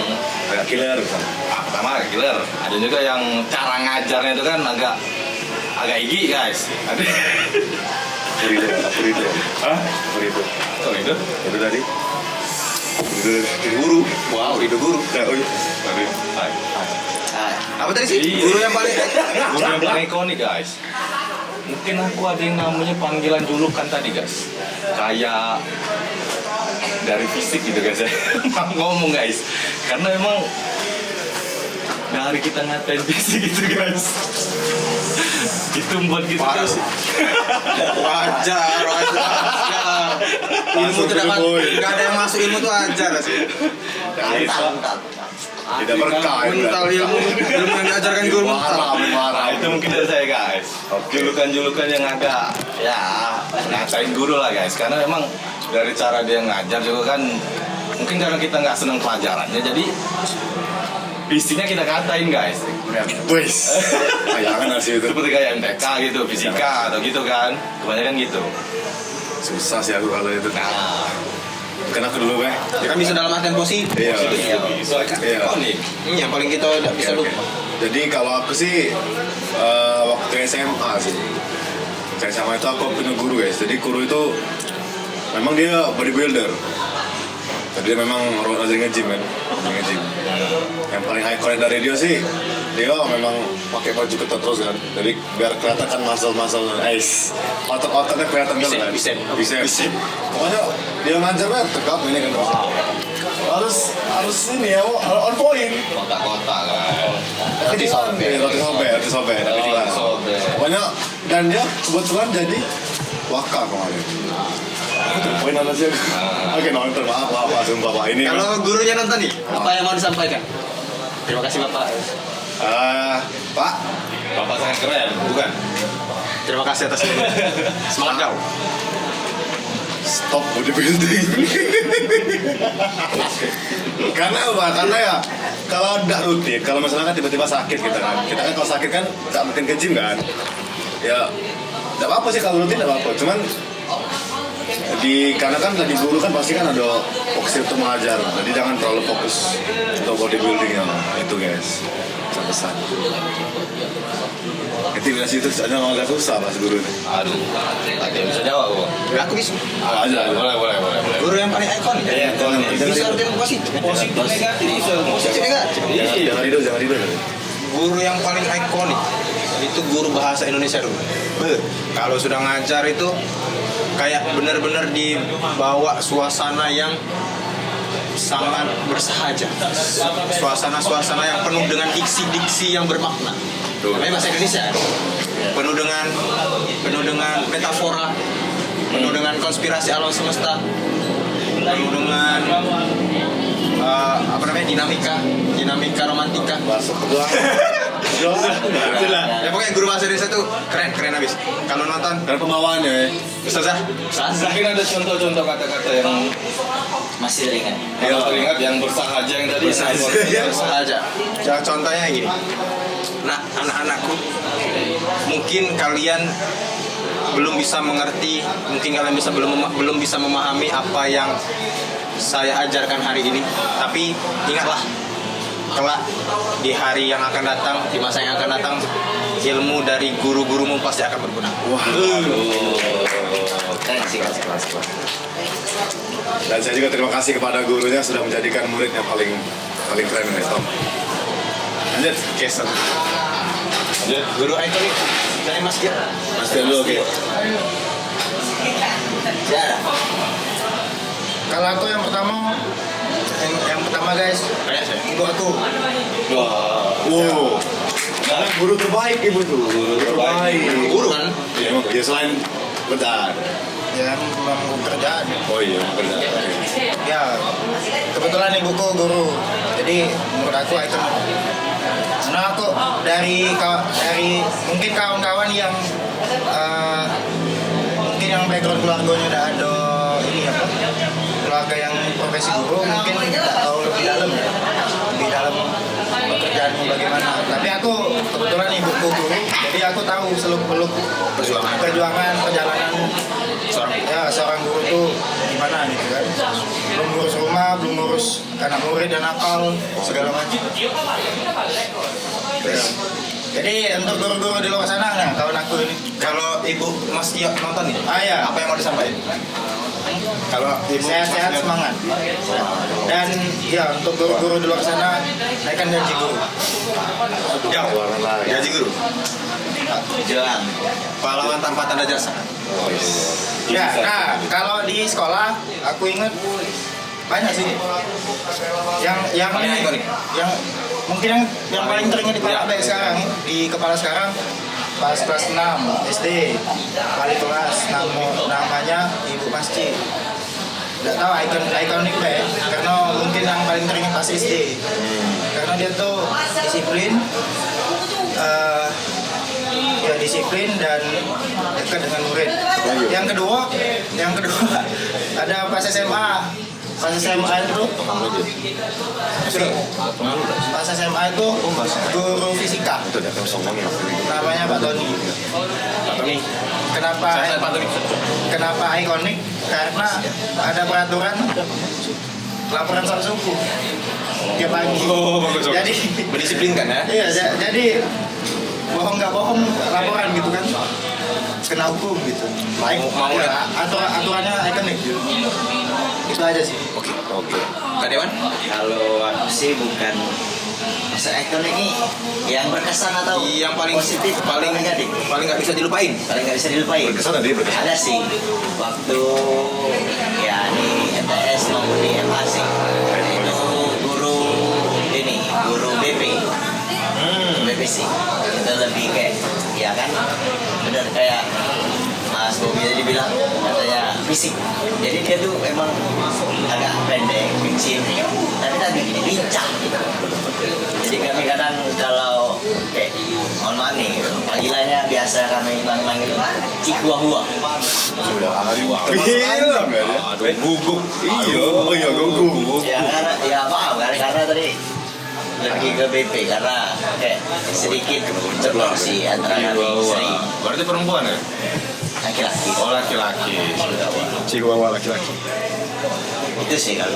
Agak killer kan. pertama killer. Ada juga yang cara ngajarnya itu kan agak igi guys. Ada. Apa itu? Hah? Apa itu? Kok itu? Itu tadi. Guru. Wow, ide guru. Ya, oh iya. Tadi. Hai. Apa tadi sih? Iya. Guru yang paling Guru yang paling ikonik guys. Mungkin aku ada yang namanya panggilan julukan tadi guys. Kayak dari fisik gitu guys ya. Ngomong guys. Karena emang dari kita ngatain fisik gitu guys. Itu membuat kita Parah tuh sih. wajar. Ilmu tuh dapat, nggak ada yang masuk ilmu tuh wajar sih. Mantap. Tidak berkah. Mental ilmu yang diajarkan guru mental. Nah, itu mungkin dari saya guys. Julukan-julukan yang agak ya ngatain guru lah guys. Karena memang dari cara dia ngajar juga kan mungkin karena kita nggak senang pelajarannya jadi fisiknya kita katain guys. Wes. Jangan sih itu. Seperti kayak MTK gitu, fisika atau gitu kan. Kebanyakan gitu. Susah sih aku kalau itu. Nah, Kenapa dulu Ya kan bisa dalam artian positif. Iya. soalnya kan Iya. ikonik. Yang paling kita tidak bisa Oke. lupa. Jadi kalau aku sih waktu SMA sih. SMA itu aku punya guru guys. Jadi guru itu memang dia bodybuilder. Jadi dia memang rajin nge-gym kan. Nge-gym. Yang paling ikonik dari dia sih dia memang pakai baju ketat terus kan. Jadi biar kelihatan kan muscle ice. Otot-ototnya kelihatan kan. Bicep. Pokoknya dia ngajarnya tegap ini kan. Harus ini ya, on point. Kotak-kotak kan. Roti sobek. Pokoknya dan dia kebetulan jadi waka kemarin. Poin apa sih? Oke nonton maaf sumpah Pak ini. Kalau gurunya nonton nih, apa yang mau disampaikan? Terima kasih Bapak. Pak, Bapak sangat keren, bukan? Terima kasih atas ilmu. Semangat kau. stop bodybuilding. Karena apa? Karena ya kalau tidak rutin, kalau misalnya kan tiba-tiba sakit kita kan kalau sakit kan nggak mungkin ke gym kan. Ya tidak apa-apa sih kalau rutin tidak apa-apa. Cuman karena kan tadi guru kan pasti kan ada fokus untuk mengajar, jadi jangan terlalu fokus untuk bodybuilding ya itu guys. pesan. Intimidasi itu soalnya mau agak susah mas guru nih. Aduh, ada yang bisa jawab gua. Aku bisa. Aja. Boleh. Guru yang paling ikonik. Iya, ikonik. Bisa artinya positif. Positif negatif bisa. Positif negatif. Jangan tidur. Guru yang paling ikonik itu guru bahasa Indonesia dulu. Kalau sudah ngajar itu kayak benar-benar dibawa suasana yang sangat bersahaja. Suasana yang penuh dengan diksi-diksi yang bermakna. Namanya bahasa Indonesia. Penuh dengan metafora, penuh dengan konspirasi alam semesta, penuh dengan dinamika romantika. Masuk Itulah. Ya pokoknya guru bahasa Indonesia tuh keren habis. Kalau nonton karena pembawaannya ya. Ustazah. Mungkin ada contoh-contoh kata-kata yang Masih teringat. teringat yang bersahaja yang tadi. Bersahaja. Contohnya gini. Nah, anak-anakku, mungkin kalian belum bisa mengerti, mungkin kalian belum bisa memahami apa yang saya ajarkan hari ini. Tapi ingatlah, kelak di hari yang akan datang, di masa yang akan datang, ilmu dari guru-gurumu pasti akan berguna. Wah. Kelas. Dan saya juga terima kasih kepada gurunya sudah menjadikan murid yang paling keren ini Tom. Lanjut. Kesan. Guru ikonik dari Mas Gir. Mas Tian dulu oke. Ya. Kalau aku yang pertama guys, Kayak saya. ibu aku. Wow. Karena guru terbaik ibu tuh. Guru terbaik. Guru kan? Ya selain benar. Ya memang kerjaan. Oh iya benar. Ya kebetulan ibuku guru, jadi menurut aku ikon. Karena aku dari mungkin kawan-kawan yang mungkin yang background keluarganya udah ada ini apa keluarga yang profesi guru mungkin nggak tahu lebih dalam pekerjaanmu bagaimana. Tapi aku kebetulan ibuku guru, jadi aku tahu seluk-beluk perjuangan perjalanan seorang guru itu gimana gitu kan. Belum ngurus rumah, belum ngurus anak murid dan nakal segala macam. Jadi untuk guru-guru di luar sana nah kawan aku ini. Kalau ibu Mas Tio nonton nih, Iya. apa yang mau disampaikan? Kalau ibu Sehat-sehat semangat. Dan ya untuk guru-guru di luar sana naikkan gaji guru. Ya, gaji guru. Jangan. Pahlawan tanpa tanda jasa. Ya, nah kalau di sekolah aku ingat banyak sih yang Paling ini, ikonik. yang mungkin yang paling teringat di kepala baik sekarang di kepala sekarang pas kelas 6 SD wali kelas namanya Ibu Masci. Nggak tahu ikonik deh karena mungkin yang paling teringat pas SD karena dia tuh disiplin disiplin dan dekat dengan murid. Yang kedua ada pas SMA. Pas SMA itu guru fisika. Namanya Pak Tony. Kenapa ikonik? Karena ada peraturan laporan soal suku tiap pagi. Oh, bagus. Jadi Mendisiplinkan ya. iya, jadi bohong nggak bohong laporan gitu kan kena hukum gitu. Mau ya, aturannya ikonik gitu. Itu aja sih. Oke. Kak Dewan? Kalau aku sih bukan masa ikonik ini yang berkesan atau Yang paling positif paling negatif. paling nggak bisa dilupain. Paling nggak bisa dilupain. Berkesan tadi berkesan. Ada sih waktu ya di MTS maupun di MAC itu guru BP sih itu lebih kayak ya kan benar kayak Mas Bobi tadi bilang katanya fisik jadi dia tuh emang agak pendek kecil tapi tadi gini lincah gitu. Jadi kami kadang kalau kayak mohon maaf nih panggilannya biasa kami panggil Cikuahua. Sudah film ya. Aduh, gugup. Iya, gugup. Ya karena ya maaf karena tadi lagi ke BP karena kayak sedikit berfungsi antara nabi istri Berarti perempuan ya? laki-laki. Oh laki-laki. Chihuahua laki-laki. Itu sih kalau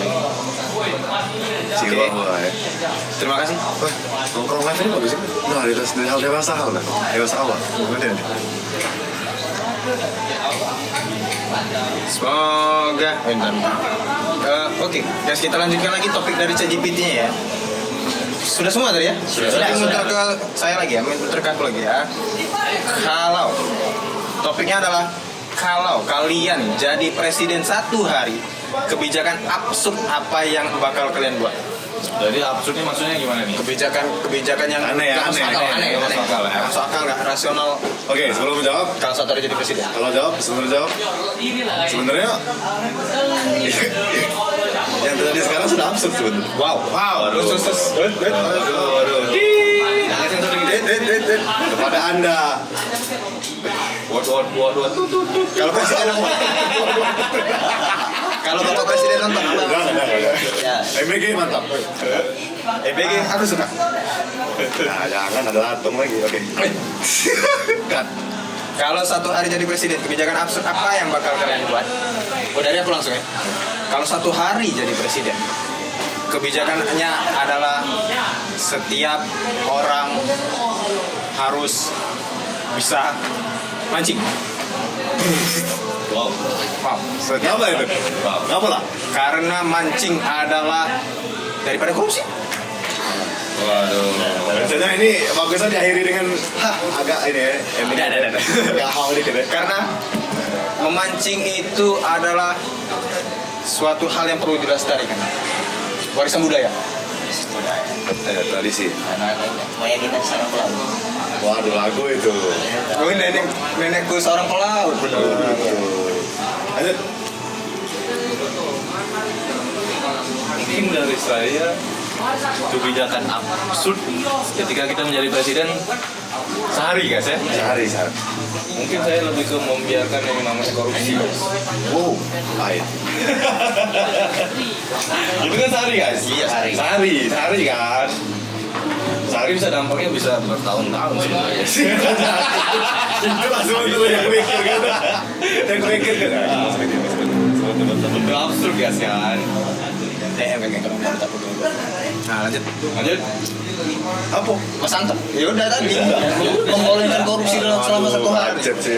Chihuahua ya. Terima kasih. Wah, nongkrong live ini bagus sih. Nah, dari hal dewasa hal kan? Dewasa awal. Bener. Semoga. Oke, guys kita lanjutkan lagi topik dari ChatGPT-nya ya. Sudah semua tadi ya? Sudah. Muter ke saya lagi ya, muter ke aku lagi ya. Kalau topiknya adalah kalau kalian jadi presiden satu hari, kebijakan absurd apa yang bakal kalian buat? Jadi absurdnya maksudnya gimana nih? Kebijakan yang Aneh ya, nggak masuk aneh, akal, aneh, nggak masuk akal, ya. Nggak masuk akal, nggak rasional. Oke, sebelum menjawab, Kalau satu hari jadi presiden. kalau jawab, sebenarnya yang terjadi sekarang sudah absurd sebenarnya. Wow. Terus. Kepada Anda, Waduh. Kalau presiden kalau bapak presiden nonton apa? enggak. ya MBG mantap. EBG aku suka. Nah, jangan ada latung lagi. Oke. Kan. Kalau satu hari jadi presiden, kebijakan absurd apa yang bakal kalian buat? Oh dari aku langsung ya. Kalau satu hari jadi presiden, kebijakannya adalah setiap orang harus bisa mancing. Wow. Setiap Kenapa itu? Kenapa lah? karena mancing adalah daripada korupsi. Waduh. Rencana ini bagusnya diakhiri dengan agak ini ya. Agak hal dikit ya. Karena memancing itu adalah suatu hal yang perlu dilestarikan. Warisan budaya. Tradisi. kayak kita sekarang pulang Waduh, lagu itu. Oh nenekku seorang pelaut. Lanjut. Mungkin dari saya kebijakan absurd ketika kita menjadi presiden sehari guys ya. Sehari. Mungkin saya lebih ke membiarkan yang namanya korupsi guys. Wow, pahit. Itu kan sehari guys. Iya, sehari. Sehari kan. Sehari bisa dampaknya bisa bertahun-tahun sebenarnya. Itu langsung itu yang mikir kan. Yang mikir kan. Betul absurd guys kan. Nah lanjut. Apa? Mas Anton. Ya udah tadi. Membolehkan korupsi selama satu hari. Macet sih.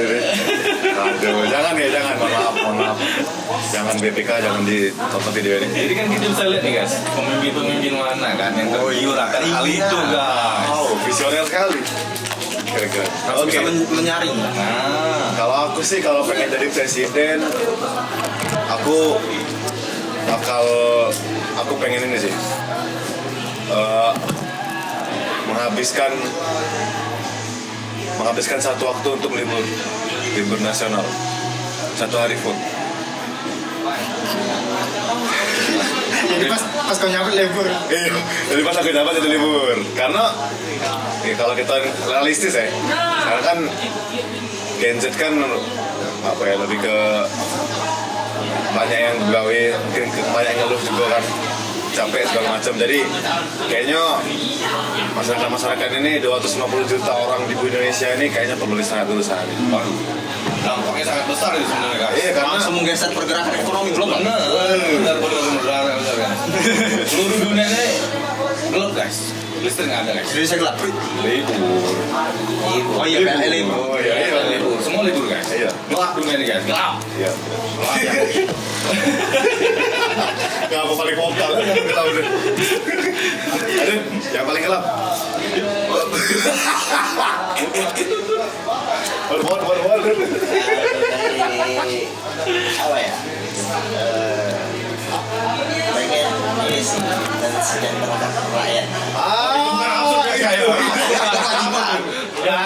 Aduh, jangan. Mohon maaf. Jangan BPK, jangan ditonton video ini. Jadi kan kita bisa lihat nih guys, pemimpin mana kan yang tergiur akan hal itu guys. Wow, visioner sekali. Kira-kira. Langsung bisa menyaring. Nah, Kalau aku sih kalau pengen jadi presiden, aku pengen ini sih, menghabiskan satu waktu untuk libur nasional, 1 hari full. Jadi pas kau nyampe libur. Iya, jadi pas aku dapat itu libur. Karena kalau kita realistis ya, karena kan Gen Z kan apa ya, lebih ke banyak yang gawe, mungkin banyak yang ngeluh juga kan, capek segala macam. Jadi kayaknya masyarakat ini 250 juta orang di Indonesia ini kayaknya perlu istirahat dulu sehari. dampaknya sangat besar itu sebenarnya guys. Iya, karena Langsung menggeser pergerakan ekonomi global. Benar kan. Seluruh dunia ini gelap guys. Listrik nggak ada guys. Indonesia gelap. Libur. Oh iya PLN libur. Oh iya, Libur. Semua libur guys. Iya. Gelap dunia ini guys. Gelap. iya. Nggak apa paling vokal kan gelap udah. Aduh, yang paling gelap. Waduh. apa ya bagian ini sih dan sejahtera rakyat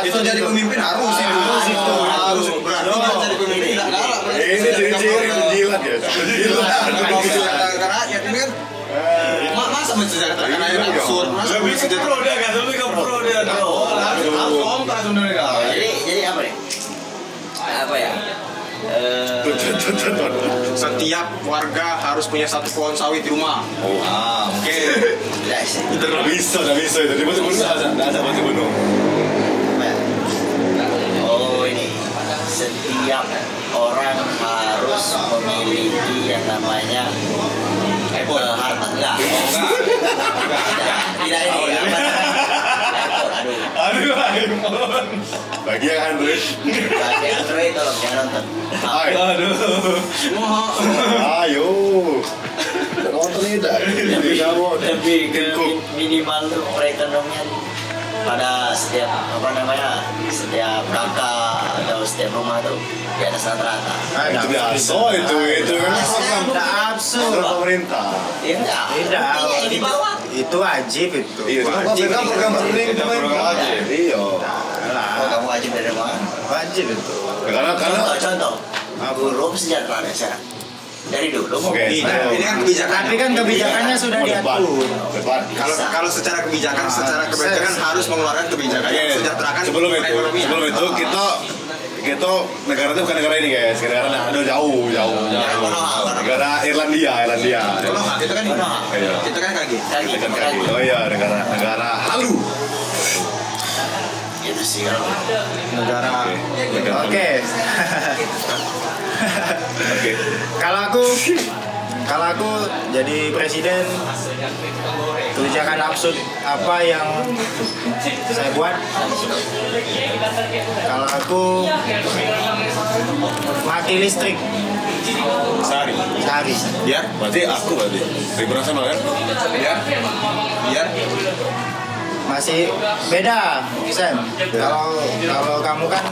Itu jadi pemimpin harus itu. Harus berarti dia jadi pemimpin. Ini ciri-ciri penjilat ya. Mensejahterakan rakyat ini kan. Masa mensejahterakan rakyat absurd? Masa Lebih ke pro dia guys. Lebih ke pro dia. Harus kontra sebenarnya guys. jadi apa ya apa ya Setiap warga harus punya satu pohon sawit di rumah. Oke. Tidak sih. Itu nggak bisa itu. Di Batu Gunung ada Batu Gunung. Oh ini setiap orang harus memiliki yang namanya harta enggak. Tidak ini apa namanya? Aduh, iPhone. Bagi yang Android. Bagi Android tolong jangan nonton. Aduh. Ayo. Nonton ini dah. Lebih ke minimal tuh perekonomian pada setiap apa namanya setiap kakak atau setiap rumah tuh di atas rata-rata. Itu biasa itu kan Tidak absurd. program pemerintah. Ya enggak. Tidak. Intinya di bawah. Itu wajib itu. Iya, itu kan program pemerintah. Iya. Oh, kamu wajib dari mana? Wajib itu. Karena Contoh, guru sejahtera sekarang dari dulu. Oke. Ini kan kebijakan. Tapi kan kebijakannya sudah debat. diatur. Debat. Kalau secara kebijakan harus mengeluarkan kebijakan yang sejahterakan sebelum perekonomian. itu kita negara itu bukan negara ini guys, negara ada jauh. Negara Irlandia. Konoha, itu kan Konoha. Iya. itu kan kaki. Kaki, Kan kaki. Oh iya, negara halu. Itu sih kalau Negara. Oke. Oke. Kalau aku jadi presiden, kebijakan absurd apa yang saya buat? Kalau aku mati listrik Sehari. sehari. Biar Berarti liburan sama kan? biar Masih beda, Sam. Kalau kamu kan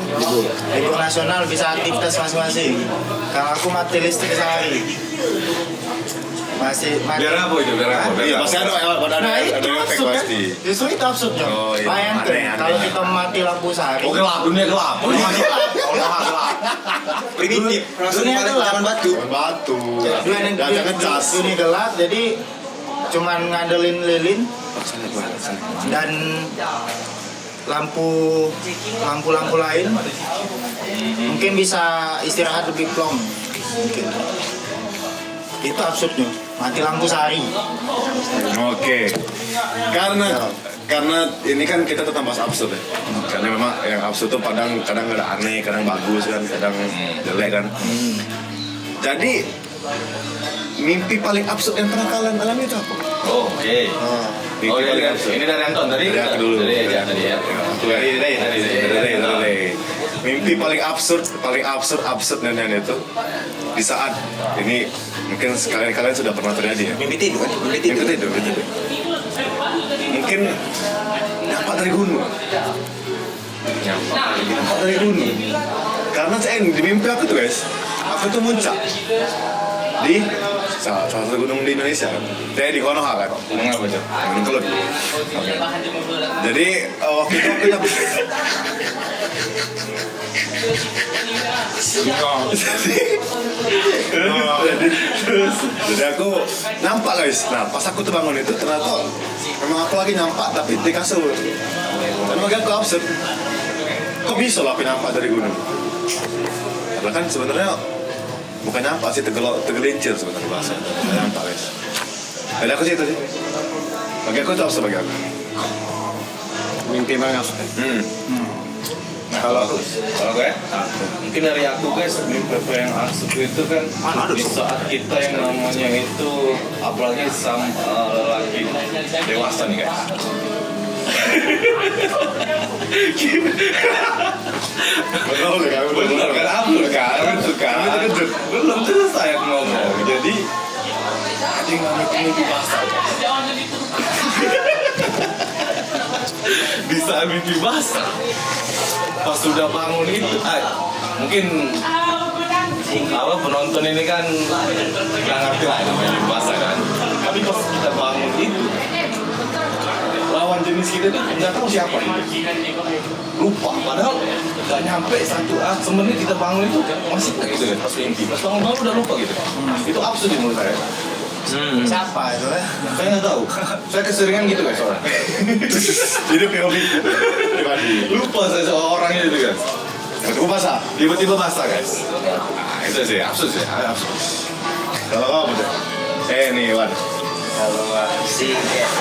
libur nasional bisa aktivitas masing-masing. Kalau aku mati listrik sehari. Masih mati. Biar apa itu? Iya, pasti ada Nah itu efek absurd kan? pasti. Justru itu absurd Jom. Oh, iya. Bayangkan Aneh. kalau kita mati lampu sehari. Oh, gelap, dunia gelap. primitif. Langsung Dunia balik gelap. zaman batu. Batu. Dunia Dan jangan cas. dunia gelap, jadi cuman ngandelin lilin dan lampu lain. Mungkin bisa istirahat lebih plong. Mungkin. Itu absurdnya. Mati lampu sehari. Oke. Karena ini kan kita tetap bahas absurd ya. Karena memang yang absurd tuh kadang ada aneh, kadang bagus kan, kadang jelek kan. Jadi mimpi paling absurd yang pernah kalian alami itu apa? Oke. Mimpi Oh, paling absurd. ini dari Anton tadi. Dari aku dulu. Dari aja tadi ya. Dari. Mimpi paling absurd dan itu di saat ini mungkin kalian sudah pernah terjadi ya. Mimpi tidur kan? Mimpi Mimpi tidur. tidur. Mungkin dapat dari gunung. Dapat dari gunung. Karena di mimpi aku tuh guys, aku tuh muncak di salah satu gunung di Indonesia kan. Saya di Konoha kan. Gunung apa tuh? Gunung Kelut. Jadi waktu itu aku dapat jadi aku nampak guys. Nah pas aku tuh bangun itu ternyata memang aku lagi nampak tapi di kasur. Dan bagi aku absurd. Kok bisa lah aku nampak dari gunung? Padahal kan sebenarnya bukan nampak sih, tergelincir sebenarnya bahasa. Nampak guys. Jadi aku sih itu sih. Bagi aku itu absurd bagi aku. Mimpi banget. Kalau gue, mungkin dari aku guys, mimpi yang absurd itu kan di saat kita yang namanya itu, apalagi sama lelaki dewasa nih guys. Benar kan absurd kan, itu kan. Belum selesai aku ngomong, jadi ada yang namanya mimpi basah. Di saat mimpi basah, pas sudah bangun itu, mungkin apa penonton ini kan nggak ngerti lah namanya mimpi basah kan. Tapi pas kita bangun itu, lawan jenis kita tuh nggak tahu siapa itu. Lupa, padahal nggak nyampe semenit kita bangun itu masih gitu kan pas mimpi. Pas bangun udah lupa gitu. Itu absurd menurut saya. Siapa itu? Saya nggak tahu. Saya keseringan gitu guys orang. Hidup ya hobi pribadi. Lupa saya seorang itu kan. Tiba-tiba basah guys. Nah, itu sih absurd sih. Absurd. Kalau kamu tuh? Nih Wan. Kalau aku sih kayak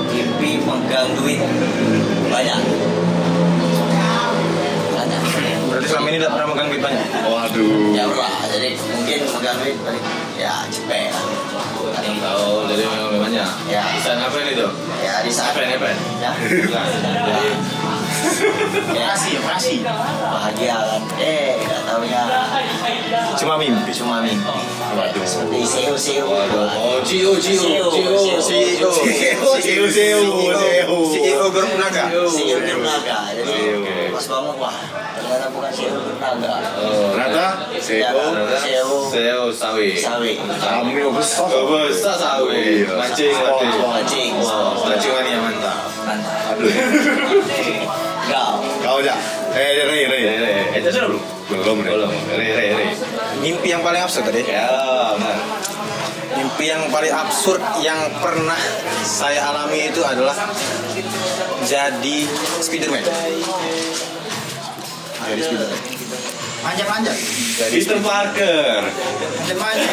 mimpi megang duit banyak. Banyak. Berarti selama ini tidak pernah megang duit banyak. Waduh. Ya udah, jadi mungkin megang duit paling ya cepet lah. Paling Oh, jadi memang banyak. Ya. Bisa ngapain itu? ya di saat Apa? ya. Ya, Operasi. bahagia kan. Nggak taunya Cuma mimpi. cuma mimpi. Waduh. Seperti CEO. Oh, Cio. CEO Grup Naga. CEO Dermaga. Jadi Oke. pas bangun wah ternyata bukan CEO Dermaga. Ternyata CEO. CEO sawi. Sawi. Kami besar. Besar sawi. Mancing. Mancing. Bajingan yang mantap. Mantap. Aduh. Kau. Kau aja. Ray. Itu sudah belum? Belum. Belum. Re. Mimpi yang paling absurd tadi. Ya, benar. Mimpi yang paling absurd yang pernah saya alami itu adalah jadi Spiderman. Jadi Spiderman. Manjat-manjat. Peter Parker. Manjat-manjat.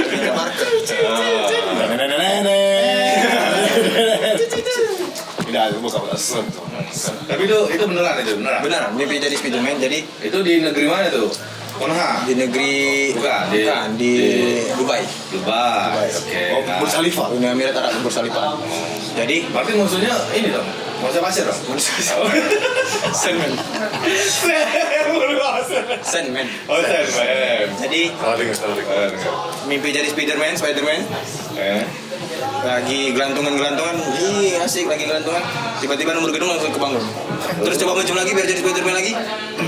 Peter Parker. Tidak, bukan besar. Tapi itu beneran. Benar, mimpi jadi Spiderman. Jadi Itu di negeri mana tuh? Konoha. di negeri Bukan, di Dubai. Dubai. Oke. Oh, Burj Khalifa. Uni Emirat Arab Bersalipan. Jadi Berarti musuhnya ini dong. Manusia pasir dong. Sandman. Sandman. Oh, Sandman. Jadi Salah dengar. mimpi jadi Spiderman lagi gelantungan, ih asik lagi gelantungan, tiba-tiba nomor gedung langsung kebangun, terus coba muncul lagi biar jadi Spiderman lagi,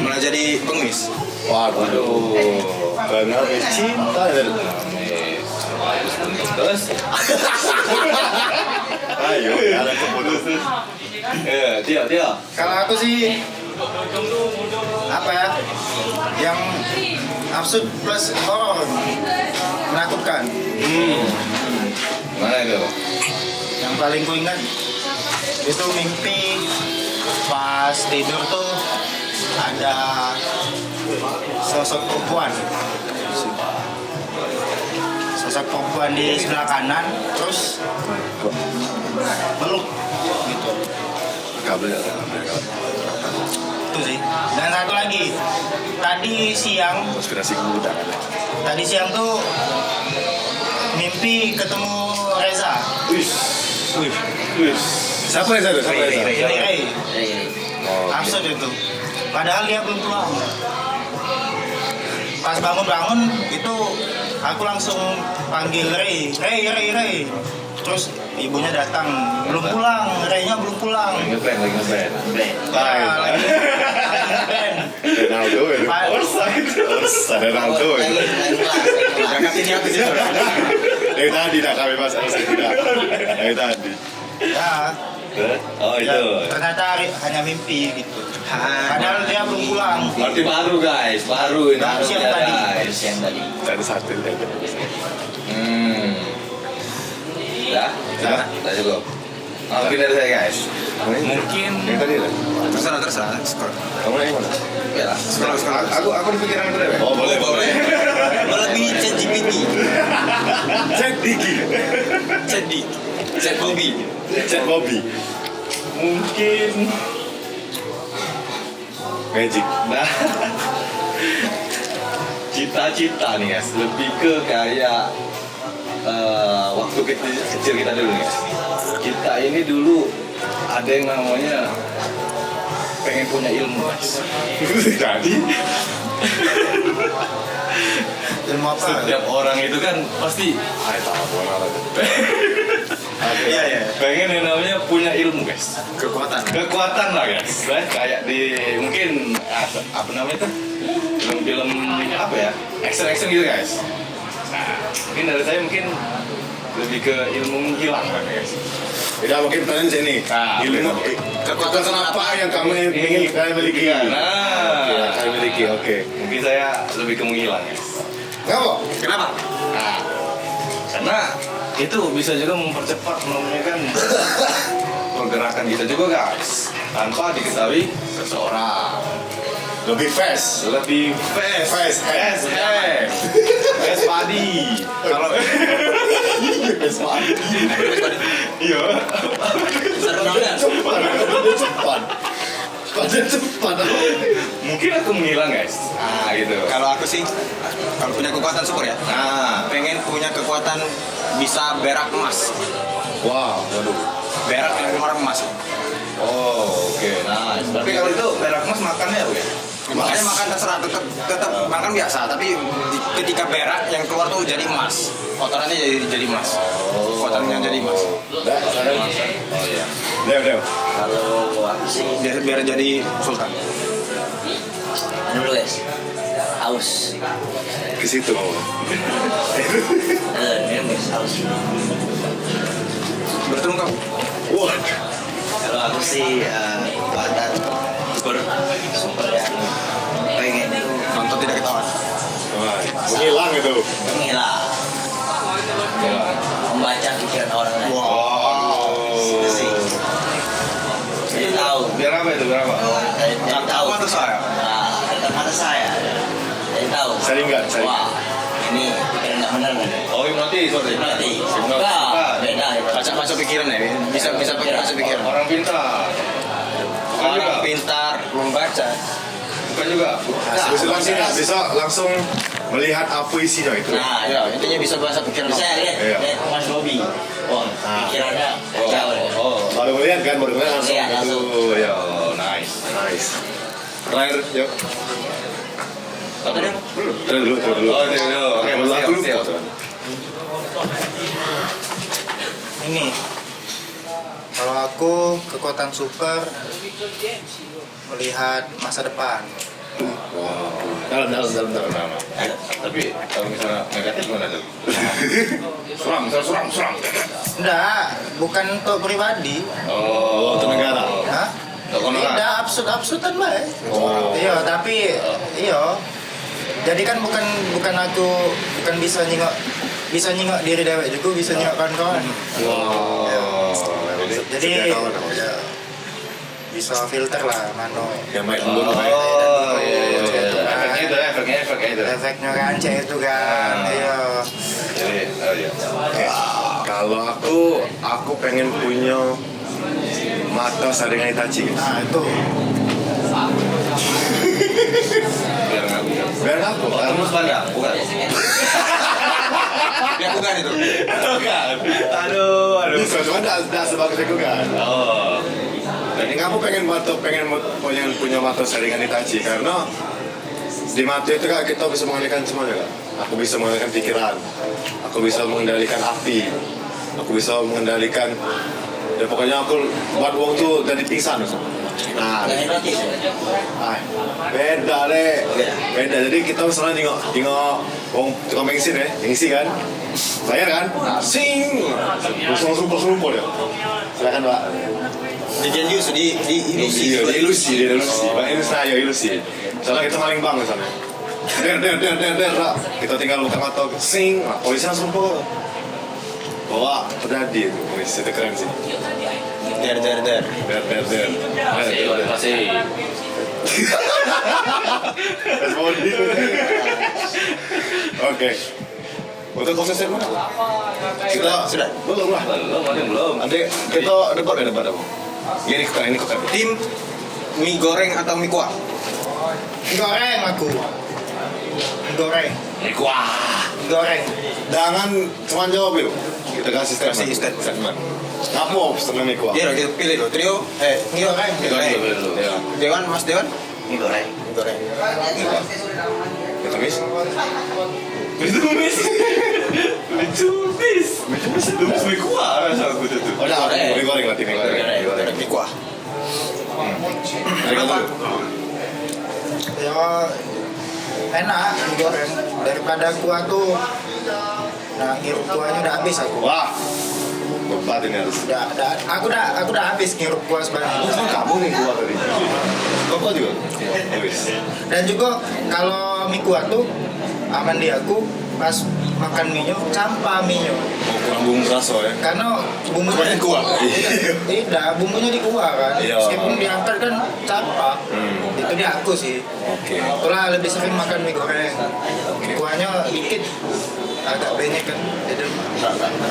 malah jadi pengemis. Waduh. Benar cinta. Terus? Ayo, ada keputus. Dia. Kalau aku sih apa ya? Yang absurd plus horor, menakutkan. Mana itu? Yang paling ku ingat itu mimpi pas tidur tuh ada sosok perempuan di sebelah kanan terus peluk gitu. Kabel. Itu sih. Dan satu lagi tadi siang Konspirasi muda. tuh mimpi ketemu Reza. Siapa Reza itu? Ray. Oh, Absurd itu. Padahal dia belum pulang. Pas bangun itu aku langsung panggil Ray. Terus ibunya datang, belum pulang, Ray-nya belum pulang. Lagi ngeband. Ya, lagi ngeband. Ronaldo itu. Ronaldo itu. Berangkat ini aku sih. Dari tadi dah kami bahas tidak. Dari tadi. Ya, Oh ya, itu. ternyata hanya mimpi gitu. Padahal dia belum pulang. Berarti baru guys, baru ini. Baru siang tadi. Guys. Siang tadi. Ada satu aja. Udah cukup. Mungkin dari saya guys. Mungkin Yang tadi lah. Terserah. Kamu yang mana? ya. Aku di pikiran itu deh. Oh boleh. Melebihi ChatGPT. Chat Bobby. Chat Bobby. Mungkin Magic. nah cita-cita nih guys, lebih ke kayak waktu kecil kita dulu nih guys. Kita ini dulu ada yang namanya pengen punya ilmu guys. Jadi Ilmu apa? Setiap orang itu kan pasti Iya. pengen yang namanya punya ilmu guys. Kekuatan. Lah guys. Kayak di mungkin apa namanya tuh? Film-film apa ya? Action gitu guys. Nah, mungkin dari saya mungkin lebih ke ilmu menghilang kan guys. tidak mungkin kalian sini. Nah, Ilmu kekuatan apa yang kamu ingin kalian miliki? Nah, Yang kalian miliki. Oke. mungkin saya lebih ke menghilang guys. Kenapa? Nah, karena itu bisa juga mempercepat namanya kan pergerakan kita juga guys. tanpa diketahui seseorang. Lebih fast. Lebih fast. Fast. Fast padi. Kalau Fast banget. iya. Cepat. Cepat. Mungkin aku menghilang guys. Ah gitu. Kalau aku sih, kalau punya kekuatan super ya. Nah, Pengen punya kekuatan bisa berak emas. Wow, waduh. Berak yang keluar emas. oh oke, nice. Tapi kalau itu berak emas makannya apa ya? Makanya makan terserah, tetap makan biasa. Tapi ketika berak yang keluar tuh jadi emas. Kotorannya jadi emas. Kotorannya jadi emas. Udah, sekarang. Oh iya. Dev. Kalau aku sih Biar jadi sultan. minum dulu guys. Haus. Ke situ. Minum guys, haus. Bertemu kau. Wah. Kalau aku sih kekuatan super yang pengen itu Nonton tidak ketahuan. Menghilang itu. menghilang, membaca pikiran orang lain. Oh. Sih. Jadi tahu. Biar apa itu? Biar apa? Jadi tahu. Mata saya. Nah, tetap mata saya. Jadi tahu. Saringan. Wah, ini pikiran nggak benar kan? Oh, hipnotis berarti. Berarti. Hipnotis. Enggak, beda itu. Baca pikiran ya. Bisa pakai baca pikiran. Orang pintar. Bukan juga. Orang pintar membaca. Bukan juga. Bisa langsung melihat apa isinya itu. Nah, Ya, intinya bisa bahasa pikiran. bisa lihat, Iya. lihat Mas Bobi. Wah, pikirannya jauh deh. Oh. Baru melihat kan, baru melihat langsung Iya, langsung. itu. Ya, Oh, nice. nice. Terakhir, yuk. Apa deh? Terus dulu. Oh, itu dulu. Oke, Dulu siap, aku lupa. siap. Tuan. Ini kalau aku kekuatan super melihat masa depan. Dalam. Nama. Tapi kalau misalnya negatif gimana tuh? Serang. Enggak, bukan untuk pribadi. Oh, untuk negara. Hah? Untuk negara. Tidak absurd-absurdan baik. Oh. Iya, tapi jadi kan bukan aku bisa nyingok diri dewek juga, bisa nyingok kawan-kawan. Wow. Jadi bisa filter lah mano. Yang main Oh, dulu. iya. Efeknya itu. Efeknya kan cek itu kan. Iya. Jadi, oh iya. Oke. Kalau aku pengen punya mata saringan Itachi. Nah, itu. Biar nggak bisa. Biar aku. Terus banda, bukan? Ya bukan itu. Bukan. Aduh. Bisa, cuma tidak sebagus itu kan. Oh. Jadi aku pengen punya mata saringan Itachi karena di mata itu kan kita bisa mengalihkan semuanya kan. Aku bisa mengalihkan pikiran, aku bisa mengendalikan api, aku bisa mengendalikan. Ya pokoknya aku buat uang tuh jadi pingsan. Nah, Nggak hipnotis ya? beda deh. Beda. Jadi kita misalnya tengok uang tukang bensin ya, ngisi kan, bayar kan, sing, langsung sumpah ya. Silakan Pak. Di genius, di ilusi. Iya, di ilusi. Bang Indonesia ya ilusi. Misalnya kita maling bank misalnya. Der, Pak. Kita tinggal buka mata, sing, nah, polisi langsung bawa. Bawa, terjadi itu, polisi itu keren sih. Der. Der. Kasih. Respondi. Oke. Untuk konsep mana? Kita Sudah. belum lah. Belum. Nanti kita debat apa? Ini kok. Tim mie goreng atau mie kuah? Goreng aku. Goreng. Wah. Goreng. Jangan cuma jawab yuk. Kita kasih Kasih statement. Ngapo setengah mie kuah. Iya, kita pilih loh. Trio. Mie goreng. Mie goreng. Ya. Dewan, Mas Dewan. Mie goreng. Mie goreng. Kita mis. Ditumis. Ditumis mie kuah rasa aku tuh. Oh, dah, mie goreng lah, mie goreng. Mie kuah. Kenapa? Ya enak mie goreng daripada kuah tuh. Nah, ngirup kuahnya udah habis aku. Wah, bebat ini harus. Aku udah habis ngirup kuah sebanyak. Kamu nih kuah tadi. Bapak juga. Wis. Dan juga kalau mie kuah tuh aman di aku pas makan mie campur mie Oh, kurang bumbu raso ya. karena bumbunya Kebanyakan kuah. tidak, bumbunya di kuah kan. Iya. Meskipun diangkat kan campur. Hmm. Itu dia aku sih. Oke. Itulah lebih sering makan mie goreng. Kuahnya dikit, agak banyak kan. Jadi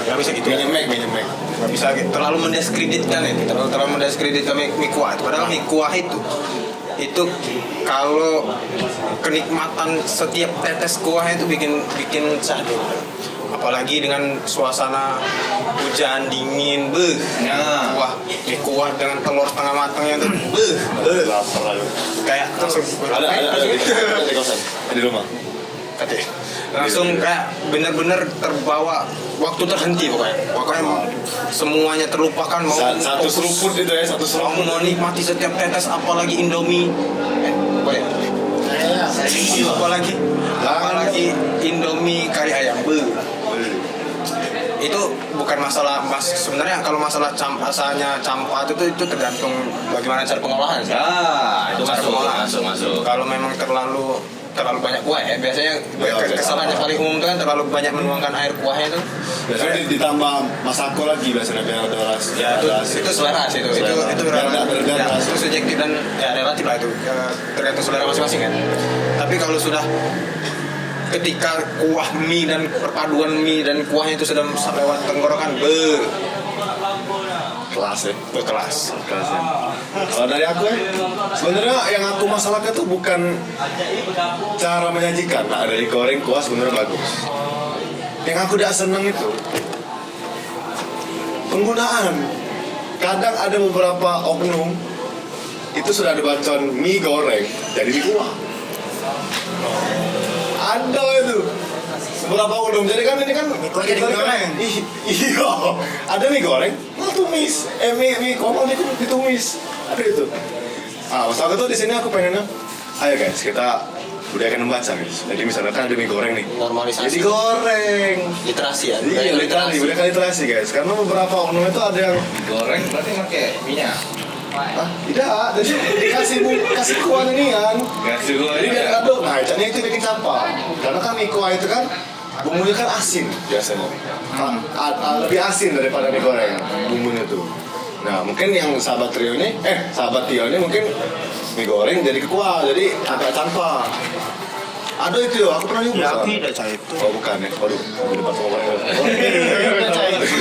Nggak bisa gitu. Minyak Nggak bisa gitu. Terlalu mendiskreditkan itu. Terlalu mendiskreditkan mie kuah. Padahal mie kuah itu kalau kenikmatan setiap tetes kuahnya itu bikin syahdu. Apalagi dengan suasana hujan dingin, kuah mie kuah dengan telur setengah matangnya tuh, lapar aduh. kayak langsung Ada di kosan. Di rumah. langsung kayak bener-bener terbawa waktu terhenti pokoknya semuanya terlupakan mau Satu seruput itu ya, satu seruput. mau nikmati setiap tetes apalagi Indomie apalagi Indomie kari ayam itu bukan masalah sebenarnya kalau masalah asalnya campa itu tergantung bagaimana cara pengolahan sih. Itu Cara pengolahan. masuk. Kalau memang terlalu banyak kuah ya biasanya kesalahan yang paling umum itu kan terlalu banyak menuangkan air kuahnya itu Biasanya ditambah masako lagi biasanya biar ada rasa. ya itu selera sih itu Berbeda ya, rasa. itu subjektif dan ya relatif lah itu tergantung selera masing-masing kan tapi kalau sudah ketika kuah mie dan perpaduan mie dan kuahnya itu sudah lewat tenggorokan Kelas ya. berkelas. Kelas ya. Kalau dari aku ya, sebenarnya yang aku masalahkan tuh bukan cara menyajikan. Nah, dari goreng kuah sebenarnya bagus. Yang aku tidak senang itu penggunaan. Kadang ada beberapa oknum itu sudah ada bacaan mie goreng jadi mie kuah. Ada itu beberapa oknum. Jadi kan ini kan kuah jadi mie goreng. Iya, ada mie goreng, mau tumis. Mie kuah ditumis. Ada itu. Maksud aku tuh di sini aku pengennya, ayo guys kita budayakan membaca guys. Jadi misalnya kan ada mie goreng nih, Normalisasi. jadi goreng. Literasi ya. Iya, budayakan literasi guys. Karena beberapa oknum itu ada yang Goreng berarti pakai minyak. tidak, jadi kasih kuah ini kan. Kasih gua Jadi dia aduk, nah caranya itu bikin campur. Karena kan mie kuah itu kan bumbunya kan asin biasanya. Lebih asin daripada mie goreng bumbunya tuh. Nah mungkin yang sahabat Tio ini mungkin mie goreng jadi kuah, jadi agak campur. Ada itu ya, aku pernah nyoba. ya aku soalnya. tidak cair itu. Oh bukan ya, waduh, di depan sama orang. Tidak cair. Aku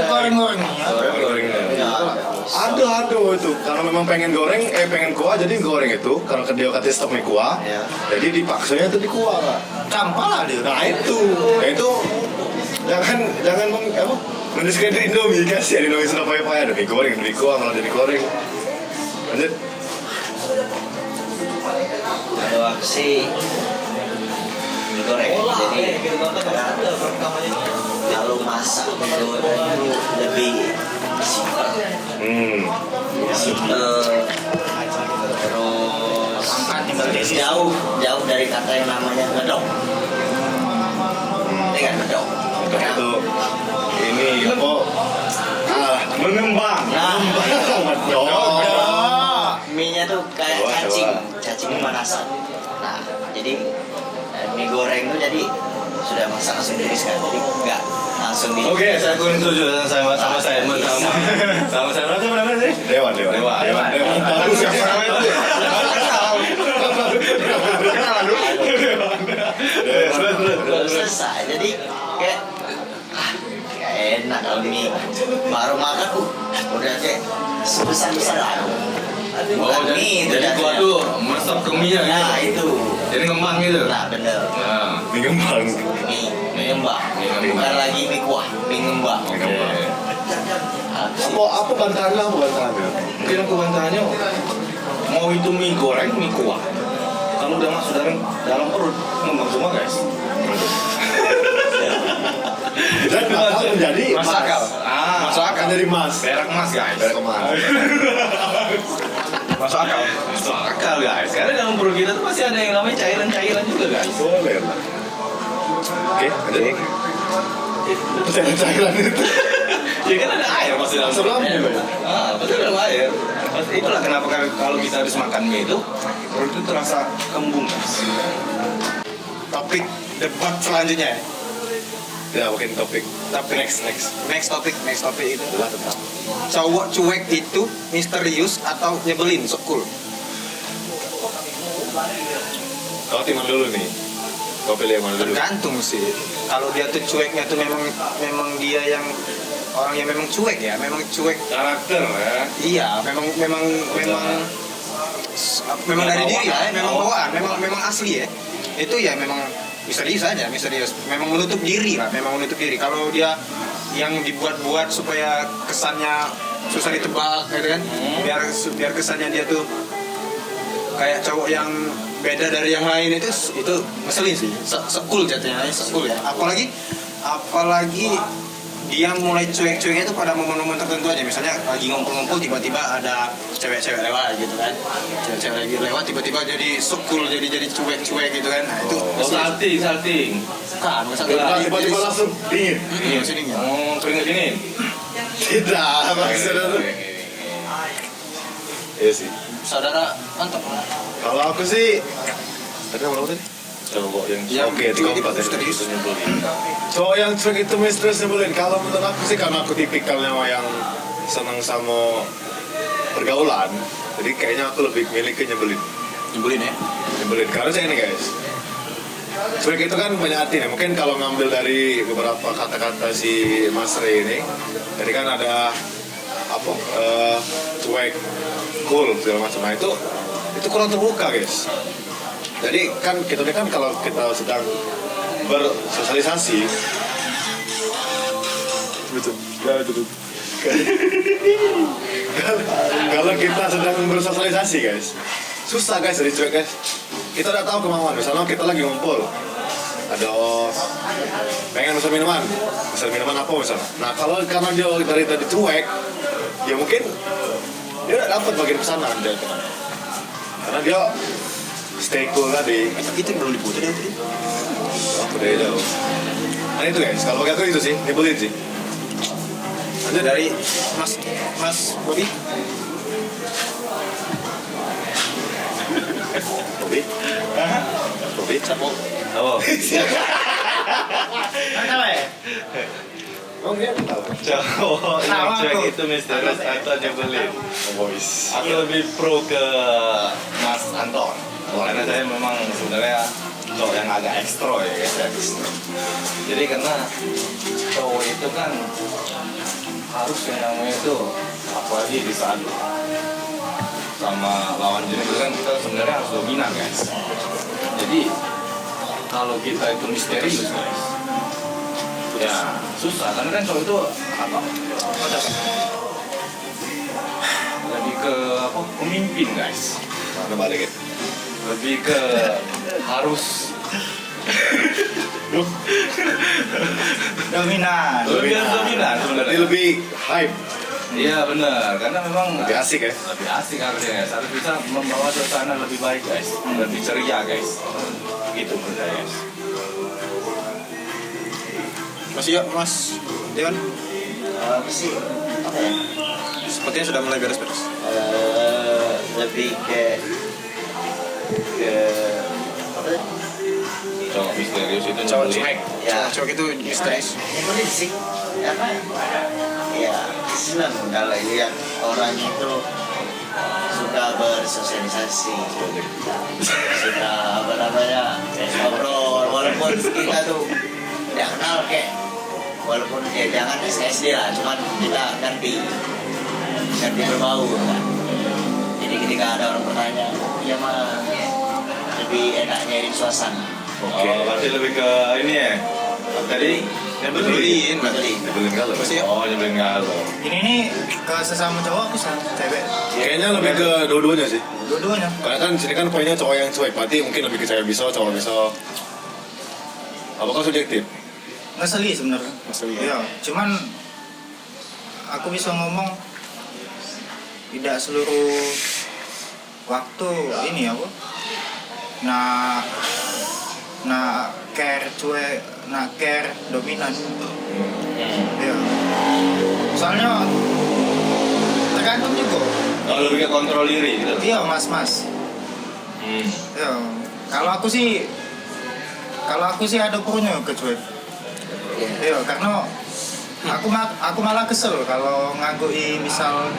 goreng-goreng ya. Ada itu, karena memang pengen kuah, jadi goreng itu karena dia katanya stok mie kuah, jadi dipaksanya itu di kuah. Campur lah dia. Nah itu jangan mendiskredit Indomie, kasihan Indomie sudah payah-payah, ada mie goreng, mie kuah malah jadi goreng. Lanjut. Kalau aku sih mie goreng jadi kalau masak itu lebih simpel terus jauh dari kata yang namanya ngedok dengan ngedok Itu ini mengembang. nah Oh. mie-nya tuh kayak cacing pemanasan. Nah, jadi mie goreng tuh jadi sudah masak langsung diriskan, jadi enggak langsung di. Oke, saya kurang setuju sama saya. Sama saya berarti apa namanya sih? Dewan. Bagus ya. Belum selesai, jadi kayak enak kalau mie baru makan udah kayak sebesar lah. Bukan mie itu jadi gua tuh meresap ke mie nah gitu. itu Jadi ngembang gitu. nah bener Nah, Mengembang. mie ngembang bukan lagi mie kuah, mie ngembang. Apa bantahannya? mungkin aku bantahannya mau itu mie goreng, mie kuah. Kalau udah masuk dalam perut ngembang semua guys. Dan bakal menjadi Masuk akal. Masuk akal jadi emas. Berak emas guys. Berak emas. Masuk akal. Masuk akal guys. Karena dalam perut kita tuh masih ada yang namanya cairan-cairan juga guys. Boleh lah. Oke, lanjut. Cairan itu. Ya kan ada air masih dalam perut. Selam. Betul dalam air. Itulah kenapa kalau kita habis makan mie itu perut itu terasa kembung guys. Topik debat selanjutnya. Ya mungkin topik. Tapi next topic itu. Adalah tentang Cowok cuek itu misterius atau nyebelin, so cool. kau timan dulu nih. Kau pilih yang mana dulu? Tergantung sih. Kalau dia tuh cueknya tuh memang dia yang orang yang memang cuek ya, memang cuek. Karakter ya. Iya, memang dari diri ya, memang bawaan, memang asli ya. Itu ya memang misterius aja, misterius. Memang menutup diri lah, memang menutup diri. Kalau dia yang dibuat-buat supaya kesannya susah ditebak, gitu kan? Biar kesannya dia tuh kayak cowok yang beda dari yang lain itu ngeselin sih. Sekul jatuhnya, sekul ya. Apalagi dia mulai cuek-cueknya itu pada momen-momen tertentu aja. Misalnya lagi ngumpul-ngumpul tiba-tiba ada cewek-cewek lewat gitu kan. Cewek-cewek lagi lewat tiba-tiba jadi sekul, jadi cuek-cuek gitu kan. Nah, itu Salting. bukan Tiba-tiba langsung dingin. Iya, sini ya. Keringet dingin. Tidak, maksudnya tuh. Iya sih. Saudara mantap. Kalau aku sih, tadi ngomong apa tadi? Cowok yang Oke, tiga cuek itu empat ya. misterius. Cowok yang cuek itu misterius nyebelin. Kalau menurut aku sih karena aku tipikalnya yang senang sama pergaulan, jadi kayaknya aku lebih milih ke nyebelin. Nyebelin ya. Nyebelin karena saya ini guys. Cuek itu kan banyak artinya. Mungkin kalau ngambil dari beberapa kata-kata si Mas Rey ini, jadi kan ada apa? Cuek, cool segala macam. Nah itu kurang terbuka guys. Jadi kan kita ini kan kalau kita sedang bersosialisasi, betul, ya betul. Kalau kita sedang bersosialisasi guys, susah guys jadi cuek guys. Kita udah tahu kemauan. Misalnya kita lagi ngumpul, ada pengen pesan minuman, apa misalnya. Nah kalau karena dia dari tadi cuek, ya mungkin dia udah dapat bagian pesanan dia itu. Karena dia stay cool tadi. Itu yang belum diputar ya tadi. Aku udah jauh. Nah itu guys, kalau bagi aku itu sih, nyebelin sih. Lanjut dari Mas Bobby. Bobby? Siapa? Oh. Apa ya? Oh iya, tahu. Cowok yang Sama cuek aku. itu misterius atau nyebelin. Boys. Aku lebih pro ke Mas Anton. Karena saya memang sebenarnya cowok yang agak ekstro ya guys. Jadi karena cowok itu kan harus yang namanya itu apalagi di saat sama lawan jenis itu kan kita sebenarnya harus dominan guys. Jadi kalau kita itu misterius guys, ya susah karena kan cowok itu apa? Lebih ke apa? Pemimpin guys. Mana balik? Lebih ke harus Dominan. lebih dominan Jadi sebenarnya. lebih hype, Iya benar, karena memang lebih asik ya. lebih asik harusnya guys. Harus bisa membawa suasana lebih baik guys, lebih ceria guys. Gitu menurut saya guys. Mas Dewan. Apa sih? Apa ya? Sepertinya sudah mulai beres-beres. Lebih ke apa ya? Cowok misterius itu Cowok nyebelin. cuek. Ya. Cowok itu misterius. Nyebelin sih. Apa? Ya, senang kalau lihat orang itu suka bersosialisasi, suka apa namanya ngobrol, walaupun kita tuh tidak kenal kayak, walaupun ya jangan SKSD lah, cuman kita ganti berbau kan. Jadi ketika ada orang bertanya, ya mah lebih enak nyari suasana. Oh, berarti lebih ke ini ya. Tadi nyebelin. Nyebelin kalau. Oh, nyebelin kalau. Ini nih ke sesama cowok aku sama cewek. Kayaknya lebih ke dua-duanya sih. Dua-duanya. Karena kan sini kan poinnya cowok yang cuek, berarti mungkin lebih ke cewek bisa, cowok bisa. Apakah subjektif? Ngeselin sebenarnya. Ngeselin. Iya, cuman aku bisa ngomong tidak seluruh waktu ini apa? Nah care cuek, nah care dominan. Iya. Soalnya tergantung juga. Oh, lebih ke kontrol diri gitu. Iya mas. Iya. Kalau aku sih Kalau aku sih ada punya ke cuy. Iya, karena aku malah kesel kalau ngagui misal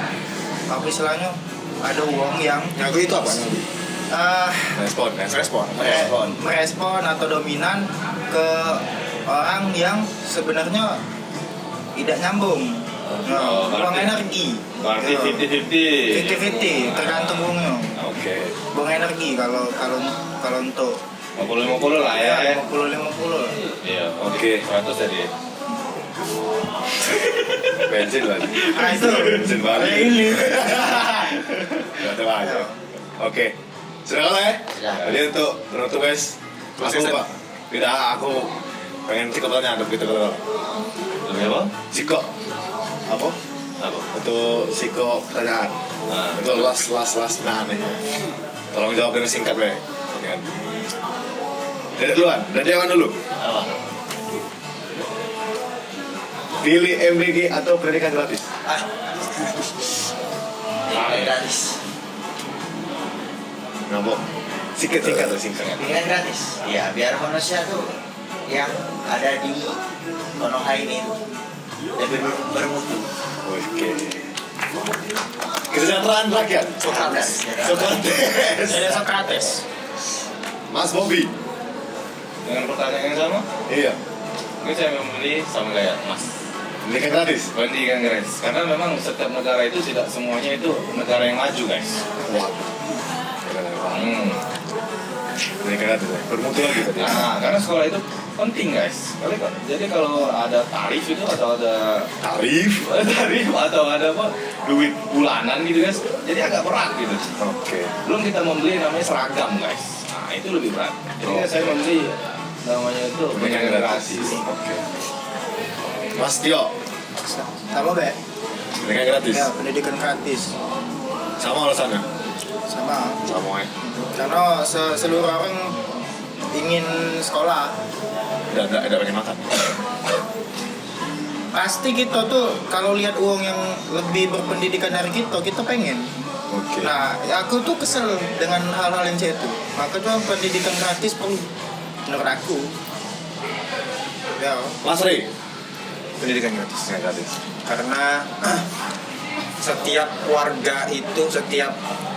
apa istilahnya ada uang yang Ngaku itu apa? Ngaku? merespon atau dominan ke orang yang sebenarnya tidak nyambung. Oh, Buang berarti- energi. Berarti 50-50. 50-50 tergantung uangnya. Oke. Buang energi kalau untuk 50-50 lah ya. 50-50 lah. Iya, oke. 100 tadi. Bensin lagi. Ah itu. Bensin balik. Kayak ini. Gak tahu aja. Oke. Sudah kalau ya? Sudah. Jadi untuk penutup guys, aku Pak. Tidak, aku pengen Ciko tanya untuk gitu kalau Lebih apa? Ciko apa? Apa? Untuk Ciko pertanyaan. Nah. Untuk last nah nih. Tolong jawab dengan singkat be. Oke. Dari duluan, dari yang dulu. Apa? Pilih MBG atau pendidikan gratis? Gratis. Ngambok. Singkat tuh singkat. Pendidikan gratis. Ya, biar manusia tuh yang ada di Konoha ini lebih bermutu. Oke. Kesejahteraan rakyat. Sokrates. Sokrates. Ada Sokrates. Mas Bobby. Dengan pertanyaan yang sama, Iya. gue saya memilih sama kayak Mas. Pendidikan gratis. Pendidikan gratis. Karena memang setiap negara itu tidak semuanya itu negara yang maju, guys. Wah. Pendidikan gratis. Bermutu lagi tadi. Nah, karena sekolah itu penting, guys. Jadi kalau ada tarif itu atau ada Tarif. tarif atau ada apa duit bulanan gitu guys, jadi agak berat gitu. Oke. Belum kita membeli namanya seragam guys, nah itu lebih berat. Jadi kan saya membeli namanya itu Pendidikan gratis. Oke. Mas Tio. Sama be? Pendidikan gratis. Ya, pendidikan gratis. Sama alasannya. Sama. Sama ya. Karena seluruh orang ingin sekolah. Ada banyak makan. Pasti kita tuh kalau lihat uang yang lebih berpendidikan dari kita pengen. Oke. Nah, aku tuh kesel dengan hal-hal yang saya itu. Maka tuh pendidikan gratis perlu menurut aku. Ya, Mas Rey. Pendidikan gratis. Pendidikan gratis. Karena setiap warga itu, setiap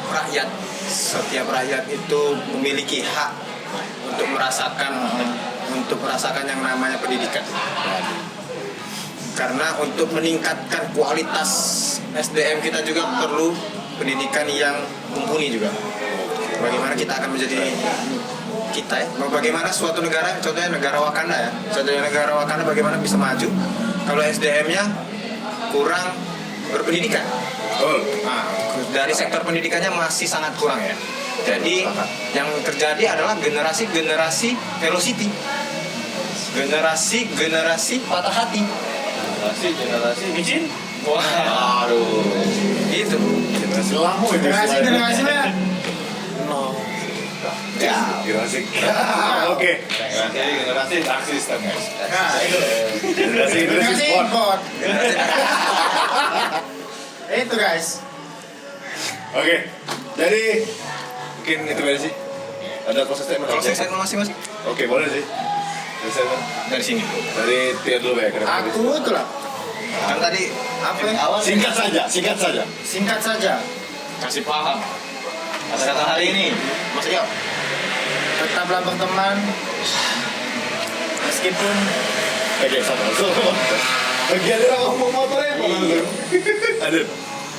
rakyat itu memiliki hak untuk merasakan yang namanya pendidikan. Karena untuk meningkatkan kualitas SDM kita juga perlu pendidikan yang mumpuni juga. Bagaimana kita akan menjadi kita ya? Bagaimana suatu negara, contohnya negara Wakanda ya, contohnya negara Wakanda bagaimana bisa maju kalau SDM-nya kurang berpendidikan. Nah, dari sektor pendidikannya masih sangat kurang ya. Jadi yang terjadi adalah generasi velocity, generasi patah hati. Generasi micin. Wah, Aduh, itu. Generasi lama itu. generasi ya. Ya, Generasi. Oke. generasi dark system guys. Nah, itu. Generasi sport. import. Itu guys. Oke. Jadi mungkin itu aja sih. Ada proses statement. closing statement masing-masing Oke, boleh sih. Proses statement. dari sini. Dari Tia dulu ya. Aku itulah. Kan tadi Apa yang awal? Singkat saja. Singkat saja. kasih paham. Kata-kata hari ini, Mas Iyo. Tetaplah berteman. Meskipun Oke, sama. Bagi ada orang ngomong motornya apa langsung? Ada.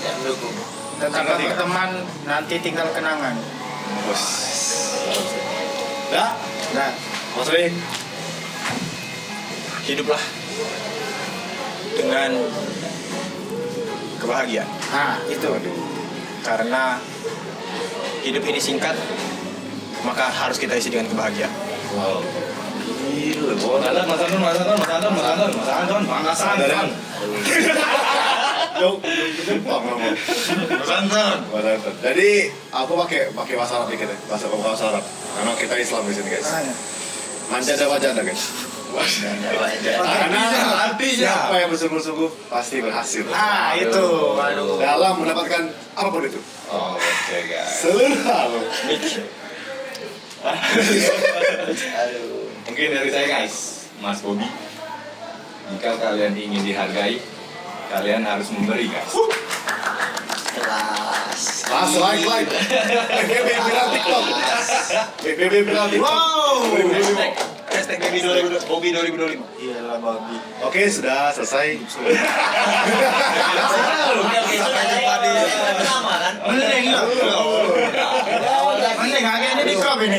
Ya, mendukung. tetaplah berteman, nanti tinggal kenangan. Bos. Dah. Nah, Mas Rey. Hiduplah dengan kebahagiaan. nah itu. Karena hidup ini singkat, maka harus kita isi dengan kebahagiaan. Wow. Gila, Mas Anton, Jepang ngomong. Jadi aku pakai bahasa Arab dikit ya, bahasa Arab. Karena kita Islam di sini guys. Nah, ya. Manjada wajada guys. Karena siapa yang bersungguh-sungguh pasti berhasil. Ah, itu. Waduh. Dalam mendapatkan apapun itu. Oh, oke guys. Seluruh hal. Aduh. Mungkin dari saya guys, Mas Bobby. Jika kalian ingin dihargai, kalian harus memberi guys. Kelas. Mas like. BBB viral TikTok. BBB viral TikTok. Hashtag Bobby 2025. Iyalah babi. Oke, sudah selesai. Oke, sudah jadi pertama kan. Mending lo. Mending akhirnya di crop ini.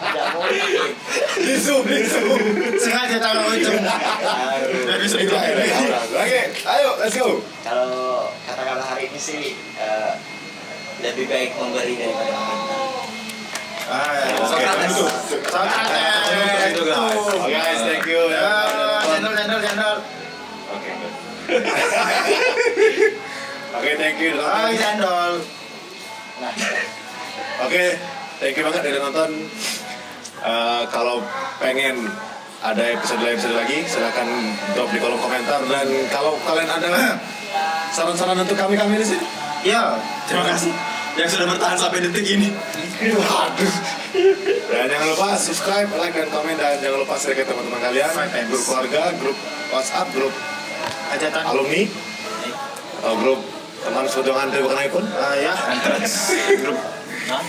Tidak boleh. Di zoom. Sengaja taruh ujung. Dari situ. Oke, ayo, let's go. Kalau kata-kata hari ini sih lebih baik memberi daripada meminta. Sokrates. Sokrates. Itu guys. Oke guys, thank you. Cendol. Oke. Oke, thank you. Oh, cendol. Nah, Oke, thank you banget udah nonton. Kalau pengen ada episode lagi, silahkan drop di kolom komentar. Dan kalau kalian ada saran-saran untuk kami di sini, Ya, terima kasih yang sudah bertahan sampai detik ini. waduh. Dan jangan lupa subscribe, like, dan komen. Dan jangan lupa share ke teman-teman kalian, grup keluarga, grup WhatsApp, grup Hajatan. alumni, atau grup teman seperjuangan dari bukan iPhone. Ya. Grup. Hah?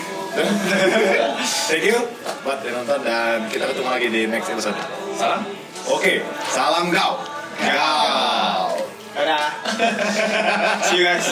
Thank you buat yang nonton, dan kita ketemu lagi di next episode. Salam. Oke, salam gau. Gau. Dadah. See you guys.